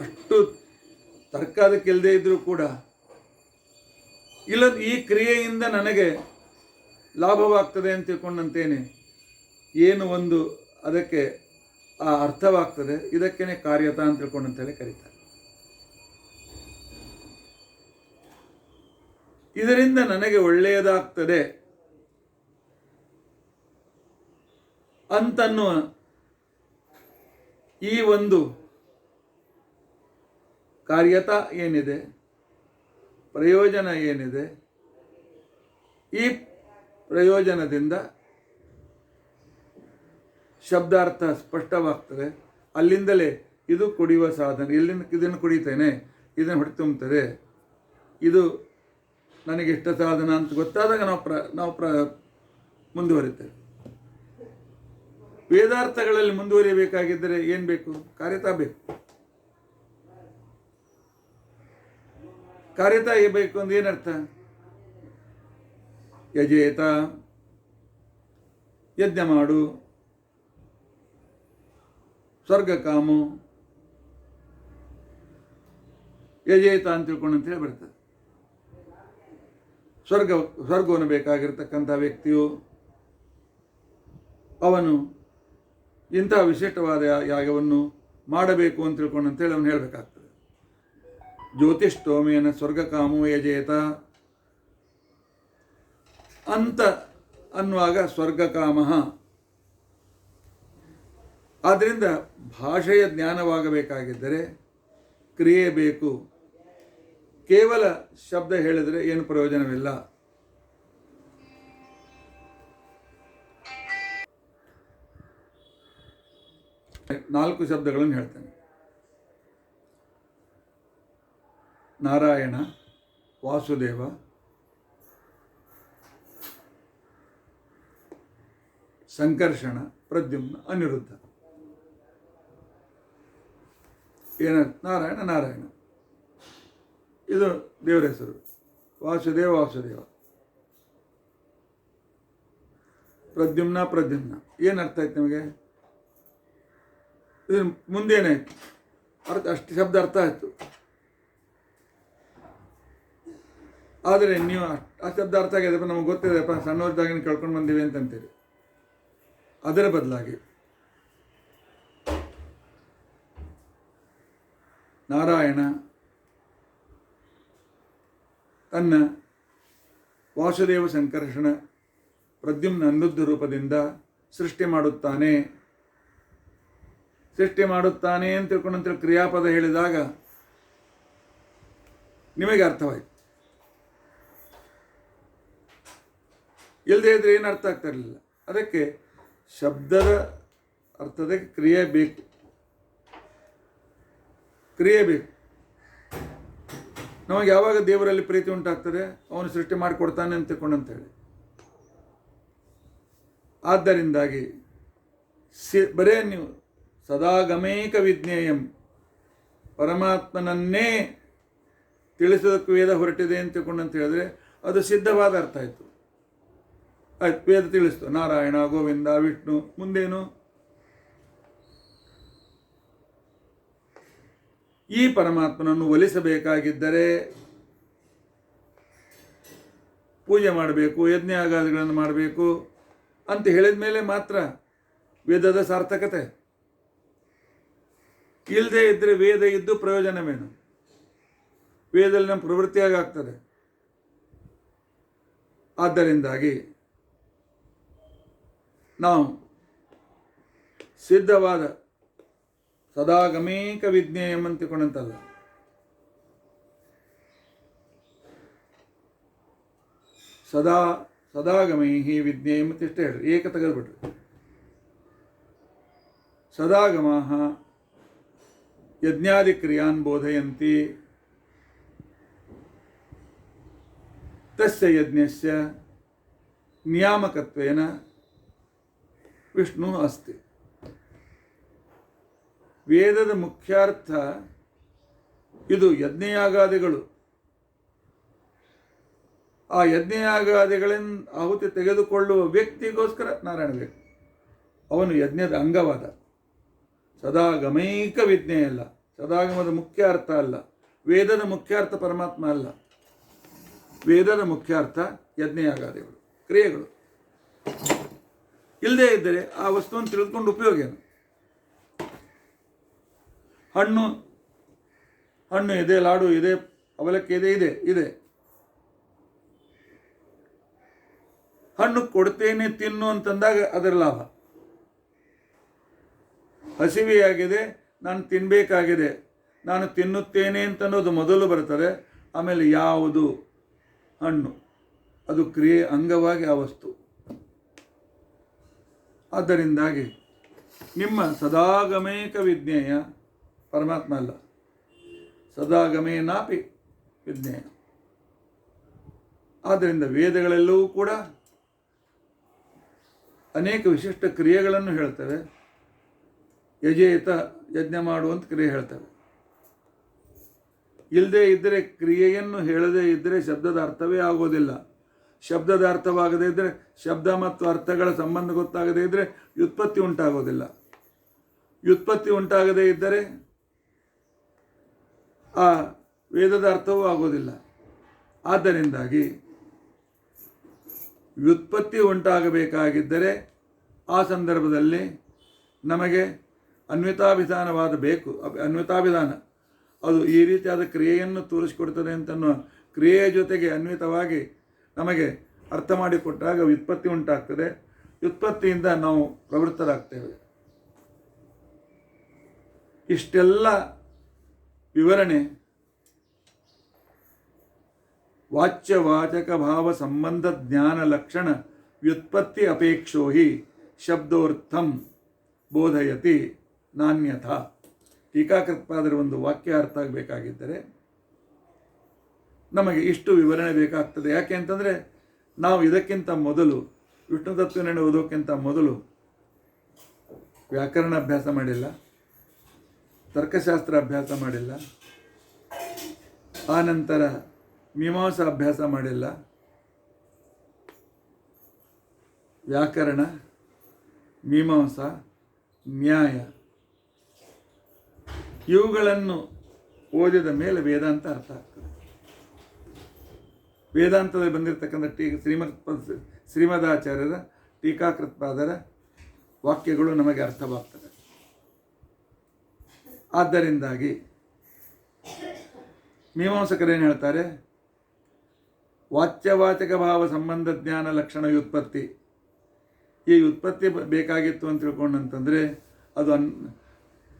ಅಷ್ಟು ತರ್ಕ ಅದಕ್ಕಿಲ್ಲದೆ ಇದ್ದರೂ ಕೂಡ ಈ ಕ್ರಿಯೆಯಿಂದ ನನಗೆ ಲಾಭವಾಗ್ತದೆ ಅಂತ ತಿಳ್ಕೊಂಡಂತೇನೆ ಏನು ಒಂದು ಅದಕ್ಕೆ ಆ ಅರ್ಥವಾಗ್ತದೆ, ಇದಕ್ಕೇನೆ ಕಾರ್ಯತ ಅಂತ ತಿಳ್ಕೊಂಡಂತೇಳಿ ಕರೀತಾರೆ. ಇದರಿಂದ ನನಗೆ ಒಳ್ಳೆಯದಾಗ್ತದೆ ಅಂತನ್ನುವ ಈ ಒಂದು ಕಾರ್ಯತ ಏನಿದೆ, ಪ್ರಯೋಜನ ಏನಿದೆ, ಈ ಪ್ರಯೋಜನದಿಂದ ಶಬ್ದಾರ್ಥ ಸ್ಪಷ್ಟವಾಗ್ತದೆ. ಅಲ್ಲಿಂದಲೇ ಇದು ಕುಡಿಯುವ ಸಾಧನ, ಇದನ್ನು ಕುಡಿತೇನೆ, ಇದನ್ನು ಹೊಟ್ಟೆ ತುಂಬುತ್ತದೆ, ಇದು ನನಗೆ ಇಷ್ಟ ಸಾಧನ ಅಂತ ಗೊತ್ತಾದಾಗ ನಾವು ಮುಂದುವರಿತೇವೆ. ವೇದಾರ್ಥಗಳಲ್ಲಿ ಮುಂದುವರಿಯಬೇಕಾಗಿದ್ದರೆ ಏನು ಬೇಕು? ಕಾರ್ಯತಾ ಬೇಕು. ಕಾರ್ಯತಾ ಬೇಕು ಅಂದ್ರೆ ಏನರ್ಥ? ಯಜೇತ, ಯಜ್ಞ ಮಾಡು, ಸ್ವರ್ಗ ಕಾಮು, ಯಜೇತ ಅಂತ ತಿಳ್ಕೊಂಡಂತೇಳಿ ಬರ್ತದೆ. ಸ್ವರ್ಗವನ್ನು ಬೇಕಾಗಿರ್ತಕ್ಕಂಥ ವ್ಯಕ್ತಿಯು ಅವನು ಇಂಥ ವಿಶಿಷ್ಟವಾದ ಯಾಗವನ್ನು ಮಾಡಬೇಕು ಅಂತ ತಿಳ್ಕೊಂಡಂತೇಳಿ ಅವನು ಹೇಳಬೇಕಾಗ್ತದೆ. ಜ್ಯೋತಿಷ್ಠೋಮೇನ ಸ್ವರ್ಗ ಕಾಮೋ ಯಜೇತ ಅಂತ ಅನ್ನುವಾಗ ಸ್ವರ್ಗ ಕಾಮ. ಆದ್ದರಿಂದ ಭಾಷೆಯ ಜ್ಞಾನವಾಗಬೇಕಾಗಿದ್ದರೆ ಕ್ರಿಯೆ ಬೇಕು. ಕೇವಲ ಶಬ್ದ ಹೇಳಿದರೆ ಏನು ಪ್ರಯೋಜನವಿಲ್ಲ. ನಾಲ್ಕು ಶಬ್ದಗಳನ್ನು ಹೇಳ್ತೇನೆ. ನಾರಾಯಣ, ವಾಸುದೇವ, ಸಂಕರ್ಷಣ, ಪ್ರದ್ಯುಮ್ನ, ಅನಿರುದ್ಧ. ನಾರಾಯಣ ನಾರಾಯಣ ಇದು ದೇವರ ಹೆಸರು. ವಾಸುದೇವ ವಾಸುದೇವ, ಪ್ರದ್ಯುಮ್ನ ಪ್ರದ್ಯುಮ್ನ. ಏನು ಅರ್ಥ ಆಯ್ತು ನಿಮಗೆ? ಇದು ಮುಂದೇನಾಯಿತು ಅರ್ಥ, ಅಷ್ಟು ಶಬ್ದ ಅರ್ಥ ಆಯಿತು. ಆದರೆ ನೀವು ಆ ಶಬ್ದ ಅರ್ಥ ಆಗಿದೆ, ನಮಗೆ ಗೊತ್ತಿದೆಪ್ಪ, ಸಣ್ಣವ್ರದ್ದಾಗಿನ ಕಳ್ಕೊಂಡು ಬಂದೀವಿ ಅಂತಂತೀರಿ. ಅದರ ಬದಲಾಗಿ ನಾರಾಯಣ ತನ್ನ ವಾಸುದೇವ ಸಂಕರ್ಷಣ ಪ್ರದ್ಯುಮ್ನ ಅನಿರುದ್ಧ ರೂಪದಿಂದ ಸೃಷ್ಟಿ ಮಾಡುತ್ತಾನೆ ಅಂತ ತಿಳ್ಕೊಂಡಂತ ಕ್ರಿಯಾಪದ ಹೇಳಿದಾಗ ನಿಮಗೆ ಅರ್ಥವಾಯಿತು. ಇಲ್ಲದೇ ಇದ್ರೆ ಏನು ಅರ್ಥ ಆಗ್ತಾ ಇರಲಿಲ್ಲ. ಅದಕ್ಕೆ ಶಬ್ದದ ಅರ್ಥದ ಕ್ರಿಯೆ ಬೇಕು. ನಮಗೆ ಯಾವಾಗ ದೇವರಲ್ಲಿ ಪ್ರೀತಿ ಉಂಟಾಗ್ತದೆ, ಅವನು ಸೃಷ್ಟಿ ಮಾಡಿಕೊಡ್ತಾನೆ ಅಂತ ತಿಳ್ಕೊಂಡಂತೇಳಿ. ಆದ್ದರಿಂದಾಗಿ ಬರೇ ನೀವು ಸದಾ ಗಮೇಕ ವಿಜ್ಞೇಯಂ, ಪರಮಾತ್ಮನನ್ನೇ ತಿಳಿಸೋದಕ್ಕೆ ವೇದ ಹೊರಟಿದೆ ಅಂತ ತಿಳ್ಕೊಂಡಂತ ಹೇಳಿದ್ರೆ ಅದು ಸಿದ್ಧವಾದ ಅರ್ಥ ಆಯಿತು. ಆಯ್ತು, ವೇದ ತಿಳಿಸ್ತು ನಾರಾಯಣ, ಗೋವಿಂದ, ವಿಷ್ಣು. ಮುಂದೇನು? ಈ ಪರಮಾತ್ಮನನ್ನು ಒಲಿಸಬೇಕಾಗಿದ್ದರೆ ಪೂಜೆ ಮಾಡಬೇಕು, ಯಜ್ಞಾಗಾದಿಗಳನ್ನು ಮಾಡಬೇಕು ಅಂತ ಹೇಳಿದ ಮೇಲೆ ಮಾತ್ರ ವೇದದ ಸಾರ್ಥಕತೆ. ಇಲ್ಲದೆ ಇದ್ದರೆ ವೇದ ಇದ್ದು ಪ್ರಯೋಜನವೇನು? ವೇದದಲ್ಲಿ ನಮ್ಮ ಪ್ರವೃತ್ತಿಯಾಗ್ತದೆ. ಆದ್ದರಿಂದಾಗಿ ನಾವು ಸಿದ್ಧವಾದ ಸದಾ ಗಮೇಕ ವಿಜ್ಞೇಯಂ ಅಂತಿಕೊಂಡಂತಲ್ಲ, ಸದಾ ಗಮೈಹಿ ವಿಜ್ಞೇಯಂ ಅಂತ ಇಷ್ಟ ಹೇಳ್ರಿ, ಏಕ ತೆಗೆದುಬಿಟ್ರಿ. ಸದಾಗಮಾಹ ಯಜ್ಞಾದಿ ಕ್ರಿಯಾನ್ ಬೋಧಯಂತಿ ತಸ್ಯ ಯಜ್ಞಸ್ಯ ನಿಯಾಮಕತ್ವೇನ ವಿಷ್ಣು ಅಸ್ತಿ. ವೇದದ ಮುಖ್ಯಾರ್ಥ ಇದು. ಯಜ್ಞಯಾಗಾದಿಗಳು, ಆ ಯಜ್ಞಯಾಗಾದಿಗಳಿಂದ ಆಹುತಿ ತೆಗೆದುಕೊಳ್ಳುವ ವ್ಯಕ್ತಿಗೋಸ್ಕರ ನಾರಾಯಣ ಬೇಕು. ಅವನು ಯಜ್ಞದ ಅಂಗವಾದ. ಸದಾಗಮೈಕ ವಿಜ್ಞೆ ಅಲ್ಲ, ಸದಾಗಮದ ಮುಖ್ಯ ಅರ್ಥ ಅಲ್ಲ, ವೇದದ ಮುಖ್ಯಾರ್ಥ ಪರಮಾತ್ಮ ಅಲ್ಲ. ವೇದದ ಮುಖ್ಯಾರ್ಥ ಯಜ್ಞಯಾಗಾದಿಗಳು, ಕ್ರಿಯೆಗಳು. ಇಲ್ಲದೇ ಇದ್ದರೆ ಆ ವಸ್ತುವನ್ನು ತಿಳಿದುಕೊಂಡು ಉಪಯೋಗ ಏನು? ಹಣ್ಣು ಇದೆ, ಲಾಡು ಇದೆ, ಅವಲಕ್ಕಿ ಇದೆ. ಹಣ್ಣು ಕೊಡ್ತೇನೆ ತಿನ್ನು ಅಂತಂದಾಗ ಅದರ ಲಾಭ. ಹಸಿವೆಯಾಗಿದೆ, ನಾನು ತಿನ್ನಬೇಕಾಗಿದೆ, ನಾನು ತಿನ್ನುತ್ತೇನೆ ಅಂತನ್ನೋದು ಮೊದಲು ಬರ್ತದೆ. ಆಮೇಲೆ ಯಾವುದು ಹಣ್ಣು, ಅದು ಕ್ರಿಯೆ ಅಂಗವಾಗಿ ಆ ವಸ್ತು. ಆದ್ದರಿಂದಾಗಿ ನಿಮ್ಮ ಸದಾಗಮೇಕ ವಿಜ್ಞೇಯ ಪರಮಾತ್ಮ ಅಲ್ಲ, ಸದಾಗಮೇನಾಪಿ ವಿಜ್ಞೇಯ. ಆದ್ದರಿಂದ ವೇದಗಳೆಲ್ಲವೂ ಕೂಡ ಅನೇಕ ವಿಶಿಷ್ಟ ಕ್ರಿಯೆಗಳನ್ನು ಹೇಳ್ತವೆ. ಯಜೇತ, ಯಜ್ಞ ಮಾಡುವಂಥ ಕ್ರಿಯೆ ಹೇಳ್ತವೆ. ಇಲ್ಲದೇ ಇದ್ದರೆ, ಕ್ರಿಯೆಯನ್ನು ಹೇಳದೇ ಇದ್ದರೆ ಶಬ್ದದ ಅರ್ಥವೇ ಆಗೋದಿಲ್ಲ. ಶಬ್ದದ ಅರ್ಥವಾಗದೇ ಇದ್ದರೆ, ಶಬ್ದ ಮತ್ತು ಅರ್ಥಗಳ ಸಂಬಂಧ ಗೊತ್ತಾಗದೇ ಇದ್ದರೆ ವ್ಯುತ್ಪತ್ತಿ ಉಂಟಾಗೋದಿಲ್ಲ. ವ್ಯುತ್ಪತ್ತಿ ಉಂಟಾಗದೇ ಇದ್ದರೆ ಆ ವೇದದ ಅರ್ಥವೂ ಆಗೋದಿಲ್ಲ. ಆದ್ದರಿಂದಾಗಿ ವ್ಯುತ್ಪತ್ತಿ ಉಂಟಾಗಬೇಕಾಗಿದ್ದರೆ ಆ ಸಂದರ್ಭದಲ್ಲಿ ನಮಗೆ ಅನ್ವಿತಾಭಿಧಾನವಾದ ಬೇಕು. ಅನ್ವಿತಾಭಿಧಾನ ಅದು ಈ ರೀತಿಯಾದ ಕ್ರಿಯೆಯನ್ನು ತೋರಿಸಿಕೊಡ್ತದೆ ಅಂತನ್ನೋ ಕ್ರಿಯೆಯ ಜೊತೆಗೆ ಅನ್ವಿತವಾಗಿ ನಮಗೆ ಅರ್ಥ ಮಾಡಿಕೊಟ್ಟಾಗ ವ್ಯುತ್ಪತ್ತಿ ಉಂಟಾಗ್ತದೆ. ವ್ಯುತ್ಪತ್ತಿಯಿಂದ ನಾವು ಪ್ರವೃತ್ತರಾಗ್ತೇವೆ. ಇಷ್ಟೆಲ್ಲ ವಿವರಣೆ ವಾಚ್ಯವಾಚಕ ಭಾವ ಸಂಬಂಧ ಜ್ಞಾನ ಲಕ್ಷಣ ವ್ಯುತ್ಪತ್ತಿ ಅಪೇಕ್ಷೋ ಹಿ ಶಬ್ದೋರ್ಥಂ ಬೋಧಯತಿ ನಾನ್ಯಥಾ. ಟೀಕಾಕೃತ್ಪಾದರ ಒಂದು ವಾಕ್ಯ ಅರ್ಥ ಆಗಬೇಕಾಗಿದ್ದರೆ ನಮಗೆ ಇಷ್ಟು ವಿವರಣೆ ಬೇಕಾಗ್ತದೆ. ಯಾಕೆ ಅಂತಂದರೆ ನಾವು ಇದಕ್ಕಿಂತ ಮೊದಲು ವಿಷ್ಣು ತತ್ವವನ್ನು ಓದೋಕ್ಕಿಂತ ಮೊದಲು ವ್ಯಾಕರಣ ಅಭ್ಯಾಸ ಮಾಡಿಲ್ಲ, ತರ್ಕಶಾಸ್ತ್ರ ಅಭ್ಯಾಸ ಮಾಡಿಲ್ಲ, ಆನಂತರ ಮೀಮಾಂಸಾ ಅಭ್ಯಾಸ ಮಾಡಿಲ್ಲ. ವ್ಯಾಕರಣ, ಮೀಮಾಂಸಾ, ನ್ಯಾಯ ಇವುಗಳನ್ನು ಓದಿದ ಮೇಲೆ ವೇದಾಂತ ಅರ್ಥ ಆಗ್ತದೆ. ವೇದಾಂತದಲ್ಲಿ ಬಂದಿರತಕ್ಕಂಥ ಶ್ರೀಮದಾಚಾರ್ಯರ ಟೀಕಾಕೃತ್ಪಾದರ ವಾಕ್ಯಗಳು ನಮಗೆ ಅರ್ಥವಾಗ್ತದೆ. ಆದ್ದರಿಂದಾಗಿ ಮೀಮಾಂಸಕರೇನು ಹೇಳ್ತಾರೆ? ವಾಚ್ಯವಾಚಕ ಭಾವ ಸಂಬಂಧ ಜ್ಞಾನ ಲಕ್ಷಣ ವ್ಯುತ್ಪತ್ತಿ. ಈ ವ್ಯುತ್ಪತ್ತಿ ಬೇಕಾಗಿತ್ತು ಅಂತ ತಿಳ್ಕೊಂಡಂತಂದರೆ ಅದು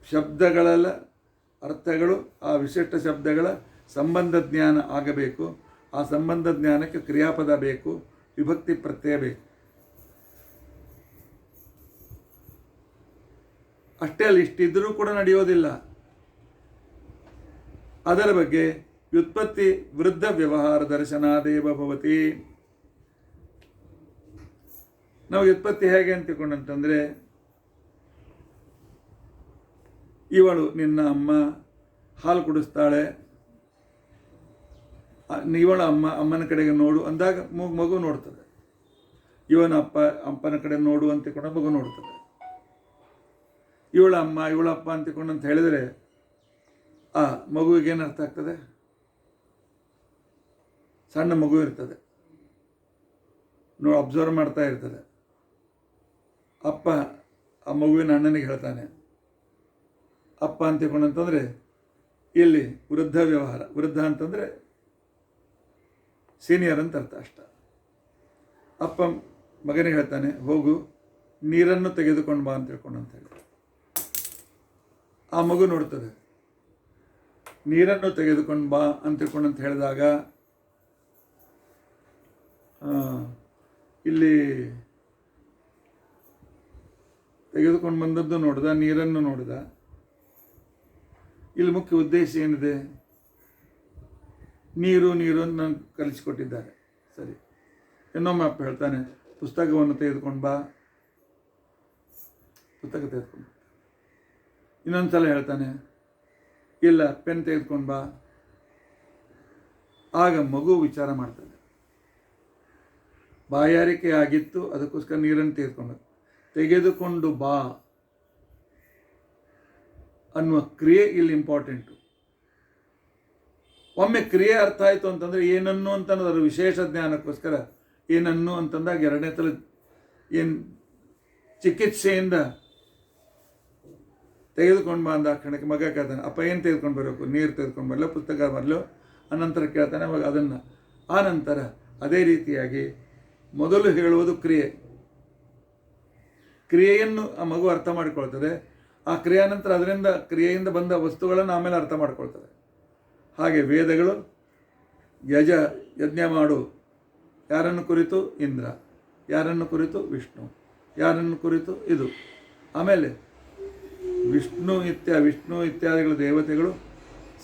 ಶಬ್ದಗಳ ಅರ್ಥಗಳು, ಆ ವಿಶಿಷ್ಟ ಶಬ್ದಗಳ ಸಂಬಂಧ ಜ್ಞಾನ ಆಗಬೇಕು. ಆ ಸಂಬಂಧ ಜ್ಞಾನಕ್ಕೆ ಕ್ರಿಯಾಪದ ಬೇಕು, ವಿಭಕ್ತಿ ಪ್ರತ್ಯಯ ಬೇಕು. ಅಷ್ಟೇ ಅಲ್ಲ, ಇಷ್ಟಿದ್ರೂ ಕೂಡ ನಡೆಯೋದಿಲ್ಲ. ಅದರ ಬಗ್ಗೆ ವ್ಯುತ್ಪತ್ತಿ ವೃದ್ಧ ವ್ಯವಹಾರ ದರ್ಶನಾದೇವ ಭವತಿ. ನಾವು ವ್ಯುತ್ಪತ್ತಿ ಹೇಗೆ ಅಂತ ತಿಳ್ಕೊಂಡಂತಂದರೆ, ಇವಳು ನಿನ್ನ ಅಮ್ಮ ಹಾಲು ಕುಡಿಸ್ತಾಳೆ, ಇವಳ ಅಮ್ಮನ ಕಡೆಗೆ ನೋಡು ಅಂದಾಗ ಮಗು ನೋಡ್ತದೆ. ಇವನ ಅಪ್ಪನ ಕಡೆ ನೋಡು ಅಂತ ತಿಳ್ಕೊಂಡು ಮಗು ನೋಡ್ತದೆ. ಇವಳ ಅಪ್ಪ ಅಂತ ತಿಳ್ಕೊಂಡು ಅಂತ ಹೇಳಿದರೆ ಆ ಮಗುವಿಗೆ ಏನು ಅರ್ಥ ಆಗ್ತದೆ? ಸಣ್ಣ ಮಗು ಇರ್ತದೆ, ಅಬ್ಸರ್ವ್ ಮಾಡ್ತಾ ಇರ್ತದೆ. ಅಪ್ಪ ಆ ಮಗುವಿನ ಅಣ್ಣನಿಗೆ ಹೇಳ್ತಾನೆ ಅಪ್ಪ ಅಂತ ತಿಳ್ಕೊಂಡಂತಂದರೆ ಇಲ್ಲಿ ವೃದ್ಧ ವ್ಯವಹಾರ. ವೃದ್ಧ ಅಂತಂದರೆ ಸೀನಿಯರ್ ಅಂತ ಅರ್ಥ ಅಷ್ಟ. ಅಪ್ಪ ಮಗನಿಗೆ ಹೇಳ್ತಾನೆ, ಹೋಗು ನೀರನ್ನು ತೆಗೆದುಕೊಂಡು ಬಾ ಅಂತ ತಿಳ್ಕೊಂಡು ಅಂತ ಹೇಳಿ. ಆ ಮಗು ನೋಡ್ತದೆ, ನೀರನ್ನು ತೆಗೆದುಕೊಂಡು ಬಾ ಅಂತ ತಿಳ್ಕೊಂಡು ಅಂತ ಹೇಳಿದಾಗ ಇಲ್ಲಿ ತೆಗೆದುಕೊಂಡು ಬಂದದ್ದು ನೋಡಿದ, ನೀರನ್ನು ನೋಡಿದ. ಇಲ್ಲಿ ಮುಖ್ಯ ಉದ್ದೇಶ ಏನಿದೆ? ನೀರು ಅಂತ ನನಗೆ ಕಲಿಸಿಕೊಟ್ಟಿದ್ದಾರೆ. ಸರಿ, ಇನ್ನೊಮ್ಮೆ ಅಪ್ಪ ಹೇಳ್ತಾನೆ, ಪುಸ್ತಕವನ್ನು ತೆಗೆದುಕೊಂಡು ಬಾ, ಪುಸ್ತಕ ತೆಗೆದುಕೊಂಡು. ಇನ್ನೊಂದು ಸಲ ಹೇಳ್ತಾನೆ, ಇಲ್ಲ ಪೆನ್ ತೆಗೆದುಕೊಂಡು ಬಾ. ಆಗ ಮಗು ವಿಚಾರ ಮಾಡ್ತದೆ, ಬಾಯಾರಿಕೆ ಆಗಿತ್ತು, ಅದಕ್ಕೋಸ್ಕರ ನೀರನ್ನು ತೆಗೆದುಕೊಂಡು ಬಾ ಅನ್ನುವ ಕ್ರಿಯೆ ಇಲ್ಲಿ ಇಂಪಾರ್ಟೆಂಟು. ಒಮ್ಮೆ ಕ್ರಿಯೆ ಅರ್ಥ ಆಯಿತು ಅಂತಂದರೆ ಏನನ್ನು ಅಂತನ್ನೋದು ಅದರ ವಿಶೇಷ ಜ್ಞಾನಕ್ಕೋಸ್ಕರ ಏನನ್ನು ಅಂತಂದಾಗ ಎರಡನೇ ಸಲ ಏನು ಚಿಕಿತ್ಸೆಯಿಂದ ತೆಗೆದುಕೊಂಡು ಬಾ ಅಂದ ಕ್ಷಣಕ್ಕೆ ಮಗ ಕೇಳ್ತಾನೆ, ಅಪ್ಪ ಏನು ತೆಗೆದುಕೊಂಡು ಬರಬೇಕು? ನೀರು ತೆಗೆದುಕೊಂಡು ಬರಲೋ, ಪುಸ್ತಕ ಬರಲೋ? ಅನಂತರ ಕೇಳ್ತಾನೆ ಅವಾಗ ಅದನ್ನು. ಆ ನಂತರ ಅದೇ ರೀತಿಯಾಗಿ ಮೊದಲು ಹೇಳುವುದು ಕ್ರಿಯೆಯನ್ನು ಆ ಮಗು ಅರ್ಥ ಮಾಡಿಕೊಳ್ತದೆ. ಆ ಕ್ರಿಯಾನಂತರ ಅದರಿಂದ ಕ್ರಿಯೆಯಿಂದ ಬಂದ ವಸ್ತುಗಳನ್ನು ಆಮೇಲೆ ಅರ್ಥ ಮಾಡ್ಕೊಳ್ತದೆ. ಹಾಗೆ ವೇದಗಳು ಯಜ್ಞ ಮಾಡು ಯಾರನ್ನು ಕುರಿತು? ಇಂದ್ರ. ಯಾರನ್ನು ಕುರಿತು? ವಿಷ್ಣು. ಯಾರನ್ನು ಕುರಿತು? ಇದು. ಆಮೇಲೆ ವಿಷ್ಣು ಇತ್ಯಾದಿಗಳು ದೇವತೆಗಳು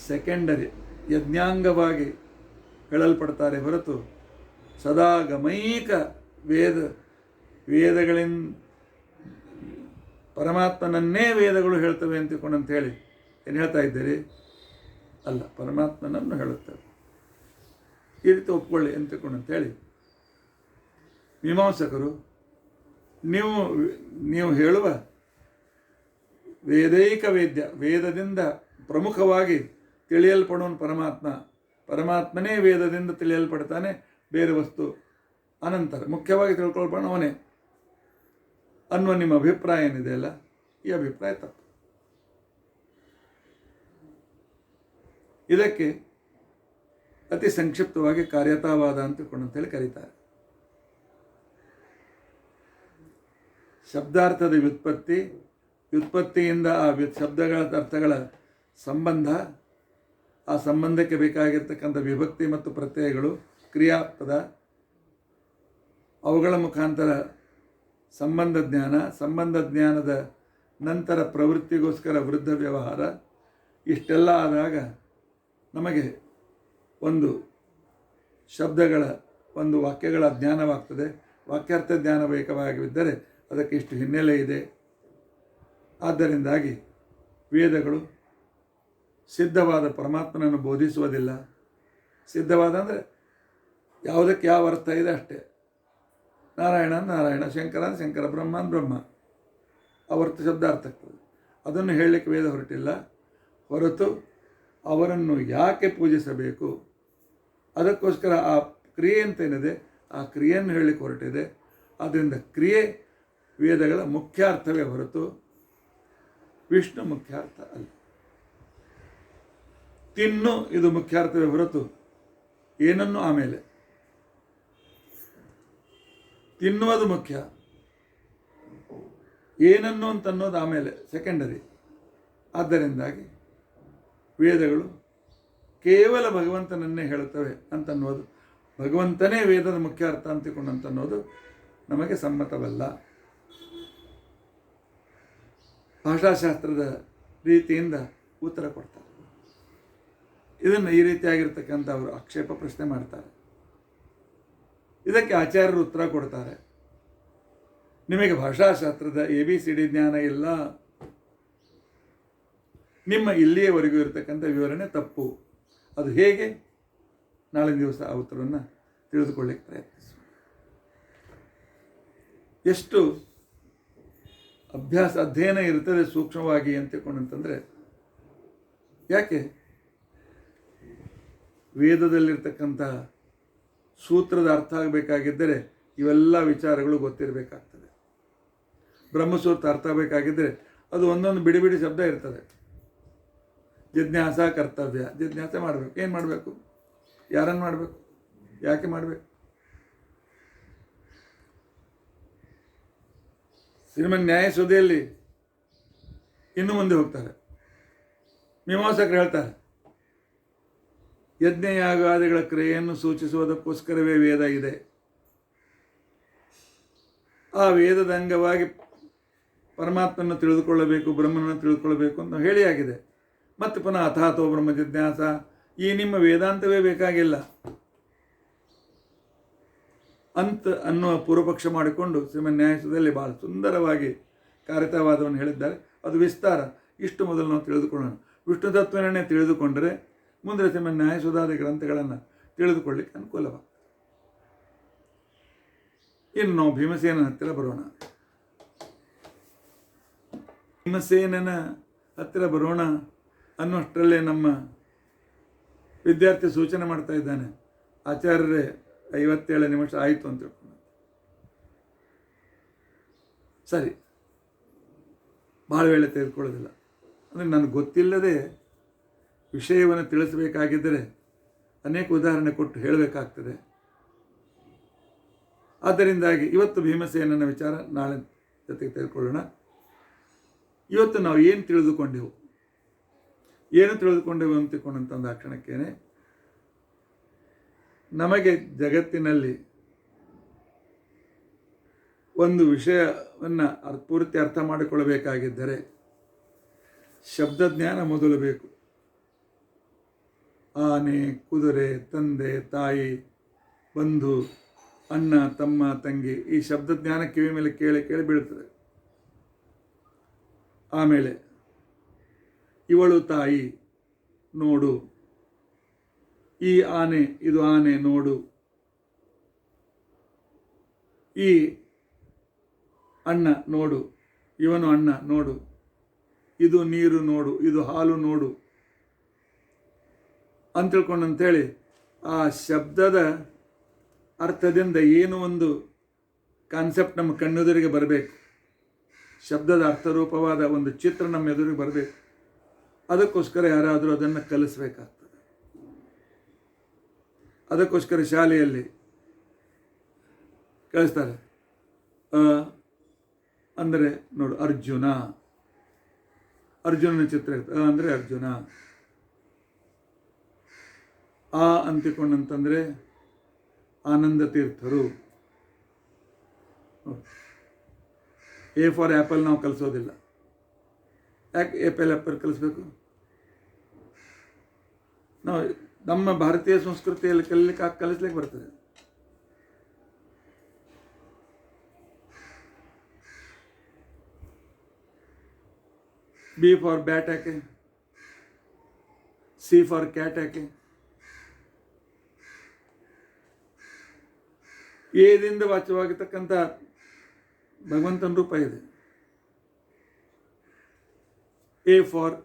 ಸೆಕೆಂಡರಿ, ಯಜ್ಞಾಂಗವಾಗಿ ಹೇಳಲ್ಪಡ್ತಾರೆ ಹೊರತು ಸದಾ ಗಮೈಕ ವೇದಗಳಿಂದ ಪರಮಾತ್ಮನನ್ನೇ ವೇದಗಳು ಹೇಳ್ತವೆ ಅಂತ ಹೇಳಿ ಏನು ಹೇಳ್ತಾ ಇದ್ದೀರಿ? ಅಲ್ಲ, ಪರಮಾತ್ಮನನ್ನು ಹೇಳುತ್ತವೆ. ಈ ರೀತಿ ಒಪ್ಕೊಳ್ಳಿ ಅಂತೇಳಿ ಮೀಮಾಂಸಕರು ನೀವು ಹೇಳುವ ವೇದೈಕ ವೇದದಿಂದ ಪ್ರಮುಖವಾಗಿ ತಿಳಿಯಲ್ಪಡುವನು ಪರಮಾತ್ಮನೇ ವೇದದಿಂದ ತಿಳಿಯಲ್ಪಡ್ತಾನೆ, ಬೇರೆ ವಸ್ತು ಅನಂತರ ಮುಖ್ಯವಾಗಿ ತಿಳ್ಕೊಳ್ಬೋಣ ಅವನೇ ಅನ್ನುವ ನಿಮ್ಮ ಅಭಿಪ್ರಾಯ ಏನಿದೆಯಲ್ಲ, ಈ ಅಭಿಪ್ರಾಯ ತಪ್ಪು. ಇದಕ್ಕೆ ಅತಿ ಸಂಕ್ಷಿಪ್ತವಾಗಿ ಕಾರ್ಯತಾವಾದ ಅಂತೇಳಿ ಕರೀತಾರೆ. ಶಬ್ದಾರ್ಥದ ವ್ಯುತ್ಪತ್ತಿಯಿಂದ ಆ ಶಬ್ದಗಳ ಅರ್ಥಗಳ ಸಂಬಂಧ, ಆ ಸಂಬಂಧಕ್ಕೆ ಬೇಕಾಗಿರ್ತಕ್ಕಂಥ ವಿಭಕ್ತಿ ಮತ್ತು ಪ್ರತ್ಯಯಗಳು, ಕ್ರಿಯಾಪದ, ಅವುಗಳ ಮುಖಾಂತರ ಸಂಬಂಧ ಜ್ಞಾನದ ನಂತರ ಪ್ರವೃತ್ತಿಗೋಸ್ಕರ ವೃದ್ಧ ವ್ಯವಹಾರ. ಇಷ್ಟೆಲ್ಲ ಆದಾಗ ನಮಗೆ ಒಂದು ಶಬ್ದಗಳ ಒಂದು ವಾಕ್ಯಗಳ ಜ್ಞಾನವಾಗ್ತದೆ. ವಾಕ್ಯಾರ್ಥ ಜ್ಞಾನ ಬೇಕಾಗಿದ್ದರೆ ಅದಕ್ಕೆ ಇಷ್ಟು ಹಿನ್ನೆಲೆ ಇದೆ. ಆದ್ದರಿಂದಾಗಿ ವೇದಗಳು ಸಿದ್ಧವಾದ ಪರಮಾತ್ಮನನ್ನು ಬೋಧಿಸುವುದಿಲ್ಲ. ಸಿದ್ಧವಾದ ಅಂದರೆ ಯಾವುದಕ್ಕೆ ಯಾವ ಅರ್ಥ ಇದೆ ಅಷ್ಟೇ. ನಾರಾಯಣ, ಶಂಕರ, ಬ್ರಹ್ಮ. ಅವರ್ಥ ಶಬ್ದ ಅರ್ಥ ಆಗ್ತದೆ. ಅದನ್ನು ಹೇಳಲಿಕ್ಕೆ ವೇದ ಹೊರತು ಅವರನ್ನು ಯಾಕೆ ಪೂಜಿಸಬೇಕು, ಅದಕ್ಕೋಸ್ಕರ ಆ ಕ್ರಿಯೆ ಅಂತೇನಿದೆ ಆ ಕ್ರಿಯೆಯನ್ನು ಹೇಳಲಿಕ್ಕೆ ಹೊರಟಿದೆ. ಆದ್ದರಿಂದ ಕ್ರಿಯೆ ವೇದಗಳ ಮುಖ್ಯ ಅರ್ಥವೇ ಹೊರತು ವಿಷ್ಣು ಮುಖ್ಯ ಅರ್ಥ ಅಲ್ಲ. ತಿನ್ನು ಇದು ಮುಖ್ಯ ಅರ್ಥವೇ ಹೊರತು ಏನನ್ನು ಆಮೇಲೆ. ತಿನ್ನುವುದು ಮುಖ್ಯ, ಏನನ್ನು ಅಂತನ್ನೋದು ಆಮೇಲೆ ಸೆಕೆಂಡರಿ. ಆದ್ದರಿಂದಾಗಿ ವೇದಗಳು ಕೇವಲ ಭಗವಂತನನ್ನೇ ಹೇಳುತ್ತವೆ ಅಂತನ್ನೋದು, ಭಗವಂತನೇ ವೇದದ ಮುಖ್ಯ ಅರ್ಥ ಅಂತಿಕೊಂಡಂತನ್ನೋದು ನಮಗೆ ಸಮ್ಮತವಲ್ಲ. ಭಾಷಾಶಾಸ್ತ್ರದ ರೀತಿಯಿಂದ ಉತ್ತರ ಕೊಡ್ತಾರೆ. ಇದನ್ನು ಈ ರೀತಿಯಾಗಿರ್ತಕ್ಕಂಥ ಅವರು ಆಕ್ಷೇಪ ಪ್ರಶ್ನೆ ಮಾಡ್ತಾರೆ. ಇದಕ್ಕೆ ಆಚಾರ್ಯರು ಉತ್ತರ ಕೊಡ್ತಾರೆ. ನಿಮಗೆ ಭಾಷಾಶಾಸ್ತ್ರದ ABCD ಜ್ಞಾನ ಇಲ್ಲ, ನಿಮ್ಮ ಇಲ್ಲಿಯವರೆಗೂ ಇರತಕ್ಕಂಥ ವಿವರಣೆ ತಪ್ಪು. ಅದು ಹೇಗೆ? ನಾಳೆ ದಿವಸ ಆ ಉತ್ತರವನ್ನು ತಿಳಿದುಕೊಳ್ಳಿಕ್ಕೆ ಪ್ರಯತ್ನಿಸೋಣ. ಎಷ್ಟು ಅಧ್ಯಯನ ಇರ್ತದೆ ಸೂಕ್ಷ್ಮವಾಗಿ ಅಂತಕೊಂಡಂತಂದರೆ, ಯಾಕೆ ವೇದದಲ್ಲಿರ್ತಕ್ಕಂಥ ಸೂತ್ರದ ಅರ್ಥ ಆಗಬೇಕಾಗಿದ್ದರೆ ಇವೆಲ್ಲ ವಿಚಾರಗಳು ಗೊತ್ತಿರಬೇಕಾಗ್ತದೆ. ಬ್ರಹ್ಮಸೂತ್ರ ಅರ್ಥ ಆಗಬೇಕಾಗಿದ್ದರೆ ಅದು ಒಂದೊಂದು ಬಿಡಿ ಬಿಡಿ ಶಬ್ದ ಇರ್ತದೆ. ಜಿಜ್ಞಾಸ ಕರ್ತವ್ಯ, ಜಿಜ್ಞಾಸೆ ಮಾಡಬೇಕು. ಏನು ಮಾಡಬೇಕು, ಯಾರನ್ನು ಮಾಡಬೇಕು, ಯಾಕೆ ಮಾಡಬೇಕು? ಶ್ರೀಮನ್ ನ್ಯಾಯಸುಧೆಯಲ್ಲಿ ಇನ್ನು ಮುಂದೆ ಹೋಗ್ತಾರೆ. ಮೀಮಾಂಸಕರು ಹೇಳ್ತಾರೆ, ಯಜ್ಞಯಾಗಾದಿಗಳ ಕ್ರಿಯೆಯನ್ನು ಸೂಚಿಸುವುದಕ್ಕೋಸ್ಕರವೇ ವೇದ ಇದೆ. ಆ ವೇದದ ಅಂಗವಾಗಿ ಪರಮಾತ್ಮನ ತಿಳಿದುಕೊಳ್ಳಬೇಕು, ಬ್ರಹ್ಮನನ್ನು ತಿಳಿದುಕೊಳ್ಳಬೇಕು ಅಂತ ಹೇಳಿಯಾಗಿದೆ. ಮತ್ತು ಪುನಃ ಅಥಾತೋ ಬ್ರಹ್ಮ ಜಿಜ್ಞಾಸ, ಈ ನಿಮ್ಮ ವೇದಾಂತವೇ ಬೇಕಾಗಿಲ್ಲ ಅಂತ ಅನ್ನುವ ಪೂರ್ವಪಕ್ಷ ಮಾಡಿಕೊಂಡು ಶ್ರೀಮನ್ ನ್ಯಾಯಸುಧೆಯಲ್ಲಿ ಬಹಳ ಸುಂದರವಾಗಿ ಕಾರಿತವಾದವನ್ನು ಹೇಳಿದ್ದಾರೆ. ಅದು ವಿಸ್ತಾರ. ಇಷ್ಟು ಮೊದಲು ನಾವು ತಿಳಿದುಕೊಳ್ಳೋಣ. ವಿಷ್ಣು ತತ್ವನೇ ತಿಳಿದುಕೊಂಡರೆ ಮುಂದೆ ಶ್ರೀಮನ್ ನ್ಯಾಯಸುಧಾದಿ ಗ್ರಂಥಗಳನ್ನು ತಿಳಿದುಕೊಳ್ಳಿಕ್ಕೆ ಅನುಕೂಲವಾಗ್ತದೆ. ಇನ್ನು ನಾವು ಭೀಮಸೇನನ ಹತ್ತಿರ ಬರೋಣ. ಭೀಮಸೇನನ ಹತ್ತಿರ ಬರೋಣ ಅನ್ನುವಷ್ಟರಲ್ಲೇ ನಮ್ಮ ವಿದ್ಯಾರ್ಥಿ ಸೂಚನೆ ಮಾಡ್ತಾ ಇದ್ದಾನೆ, ಆಚಾರ್ಯರೇ 57 ನಿಮಿಷ ಆಯಿತು ಅಂತ ತಿಳ್ಕೊಂಡು. ಸರಿ, ಭಾಳ ವೇಳೆ ತೆಗೆದುಕೊಳ್ಳೋದಿಲ್ಲ. ಅಂದರೆ ನನಗೆ ಗೊತ್ತಿಲ್ಲದೆ ವಿಷಯವನ್ನು ತಿಳಿಸಬೇಕಾಗಿದ್ದರೆ ಅನೇಕ ಉದಾಹರಣೆ ಕೊಟ್ಟು ಹೇಳಬೇಕಾಗ್ತದೆ. ಆದ್ದರಿಂದಾಗಿ ಇವತ್ತು ಭೀಮಸೇನನ ವಿಚಾರ ನಾಳೆ ಜೊತೆಗೆ ತೆಗೆದುಕೊಳ್ಳೋಣ. ಇವತ್ತು ನಾವು ಏನು ತಿಳಿದುಕೊಂಡೆವು ಅಂತಿಕೊಂಡಂತಂದ ಆ ಕ್ಷಣಕ್ಕೇನೆ ನಮಗೆ ಜಗತ್ತಿನಲ್ಲಿ ಒಂದು ವಿಷಯವನ್ನು ಪೂರ್ತಿ ಅರ್ಥ ಮಾಡಿಕೊಳ್ಳಬೇಕಾಗಿದ್ದರೆ ಶಬ್ದಜ್ಞಾನ ಮೊದಲು ಬೇಕು. ಆನೆ, ಕುದುರೆ, ತಂದೆ, ತಾಯಿ, ಬಂಧು, ಅಣ್ಣ, ತಮ್ಮ, ತಂಗಿ, ಈ ಶಬ್ದಜ್ಞಾನ ಕಿವಿ ಮೇಲೆ ಕೇಳಿ ಕೇಳಿ ಬೀಳ್ತದೆ. ಆಮೇಲೆ ಇವಳು ತಾಯಿ, ನೋಡು. ಈ ಆನೆ, ಇದು ಆನೆ, ನೋಡು. ಈ ಅಣ್ಣ, ನೋಡು. ಇವನು ಅಣ್ಣ, ನೋಡು. ಇದು ನೀರು, ನೋಡು. ಇದು ಹಾಲು, ನೋಡು ಅಂತ ತಿಳ್ಕೊಂಡಂತೇಳಿ ಆ ಶಬ್ದದ ಅರ್ಥದಿಂದ ಏನು ಒಂದು ಕಾನ್ಸೆಪ್ಟ್ ನಮ್ಮ ಕಣ್ಣೆದುರಿಗೆ ಬರಬೇಕು. ಶಬ್ದದ ಅರ್ಥರೂಪವಾದ ಒಂದು ಚಿತ್ರ ನಮ್ಮ ಎದುರಿಗೆ ಬರಬೇಕು. ಅದಕ್ಕೋಸ್ಕರ ಯಾರಾದರೂ ಅದನ್ನು ಕಲಿಸ್ಬೇಕಾಗ್ತದೆ. ಅದಕ್ಕೋಸ್ಕರ ಶಾಲೆಯಲ್ಲಿ ಕಳಿಸ್ತಾರೆ. ಅಂದರೆ ನೋಡು, ಅರ್ಜುನನ ಚಿತ್ರ ಇರ್ತದೆ. ಅಂದರೆ ಅರ್ಜುನ. ಆ ಅಂತಿಕೊಂಡಂತಂದರೆ ಆನಂದ ತೀರ್ಥರು. ಎ ಫಾರ್ ಆ್ಯಪಲ್ ನಾವು ಕಲಿಸೋದಿಲ್ಲ. ಯಾಕೆ ಆ್ಯಪಲ್ ಕಲಿಸ್ಬೇಕು? ನಾವು ನಮ್ಮ ಭಾರತೀಯ ಸಂಸ್ಕೃತಿಯಲ್ಲಿ ಕಲಿಸ್ಲಿಕ್ಕೆ ಬರ್ತದೆ. ಬಿ ಫಾರ್ ಬ್ಯಾಟ್ ಯಾಕೆ? ಸಿ ಫಾರ್ ಕ್ಯಾಟ್ ಯಾಕೆ? ಏದಿಂದ ವಾಚ್ಯವಾಗಿರ್ತಕ್ಕಂಥ ಭಗವಂತನ ರೂಪ ಇದೆ. A for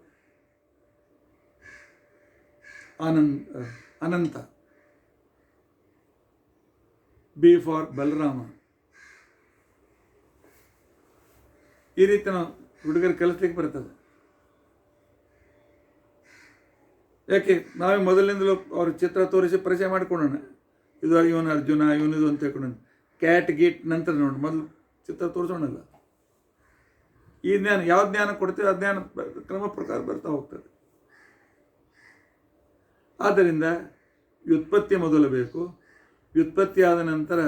Ananta. B for Balarama. ಈ ರೀತಿ ನಾವು ಹುಡುಗರು ಕಲಿಸ್ಲಿಕ್ಕೆ ಬರ್ತದೆ. ಯಾಕೆ ನಾವೇ ಮೊದಲಿನಿಂದಲೂ ಅವ್ರ ಚಿತ್ರ ತೋರಿಸಿ ಪರಿಚಯ ಮಾಡಿಕೊಳ್ಳೋಣ. ಇದು ಇವನು ಅರ್ಜುನ, ಇವನಿದು ಅಂತ ಹೇಳ್ಕೊಳ್ಳೋಣ. ಕ್ಯಾಟ್ ಗೀಟ್ ನಂತರ ನೋಡಿ, ಮೊದಲು ಚಿತ್ರ ತೋರಿಸೋಣಲ್ಲ. ಈ ಜ್ಞಾನ ಯಾವ ಜ್ಞಾನ ಕೊಡ್ತೀವಿ ಆ ಜ್ಞಾನ ಕ್ರಮ ಪ್ರಕಾರ ಬರ್ತಾ ಹೋಗ್ತದೆ. ಆದ್ದರಿಂದ ವ್ಯುತ್ಪತ್ತಿ ಮೊದಲು ಬೇಕು. ವ್ಯುತ್ಪತ್ತಿ ಆದ ನಂತರ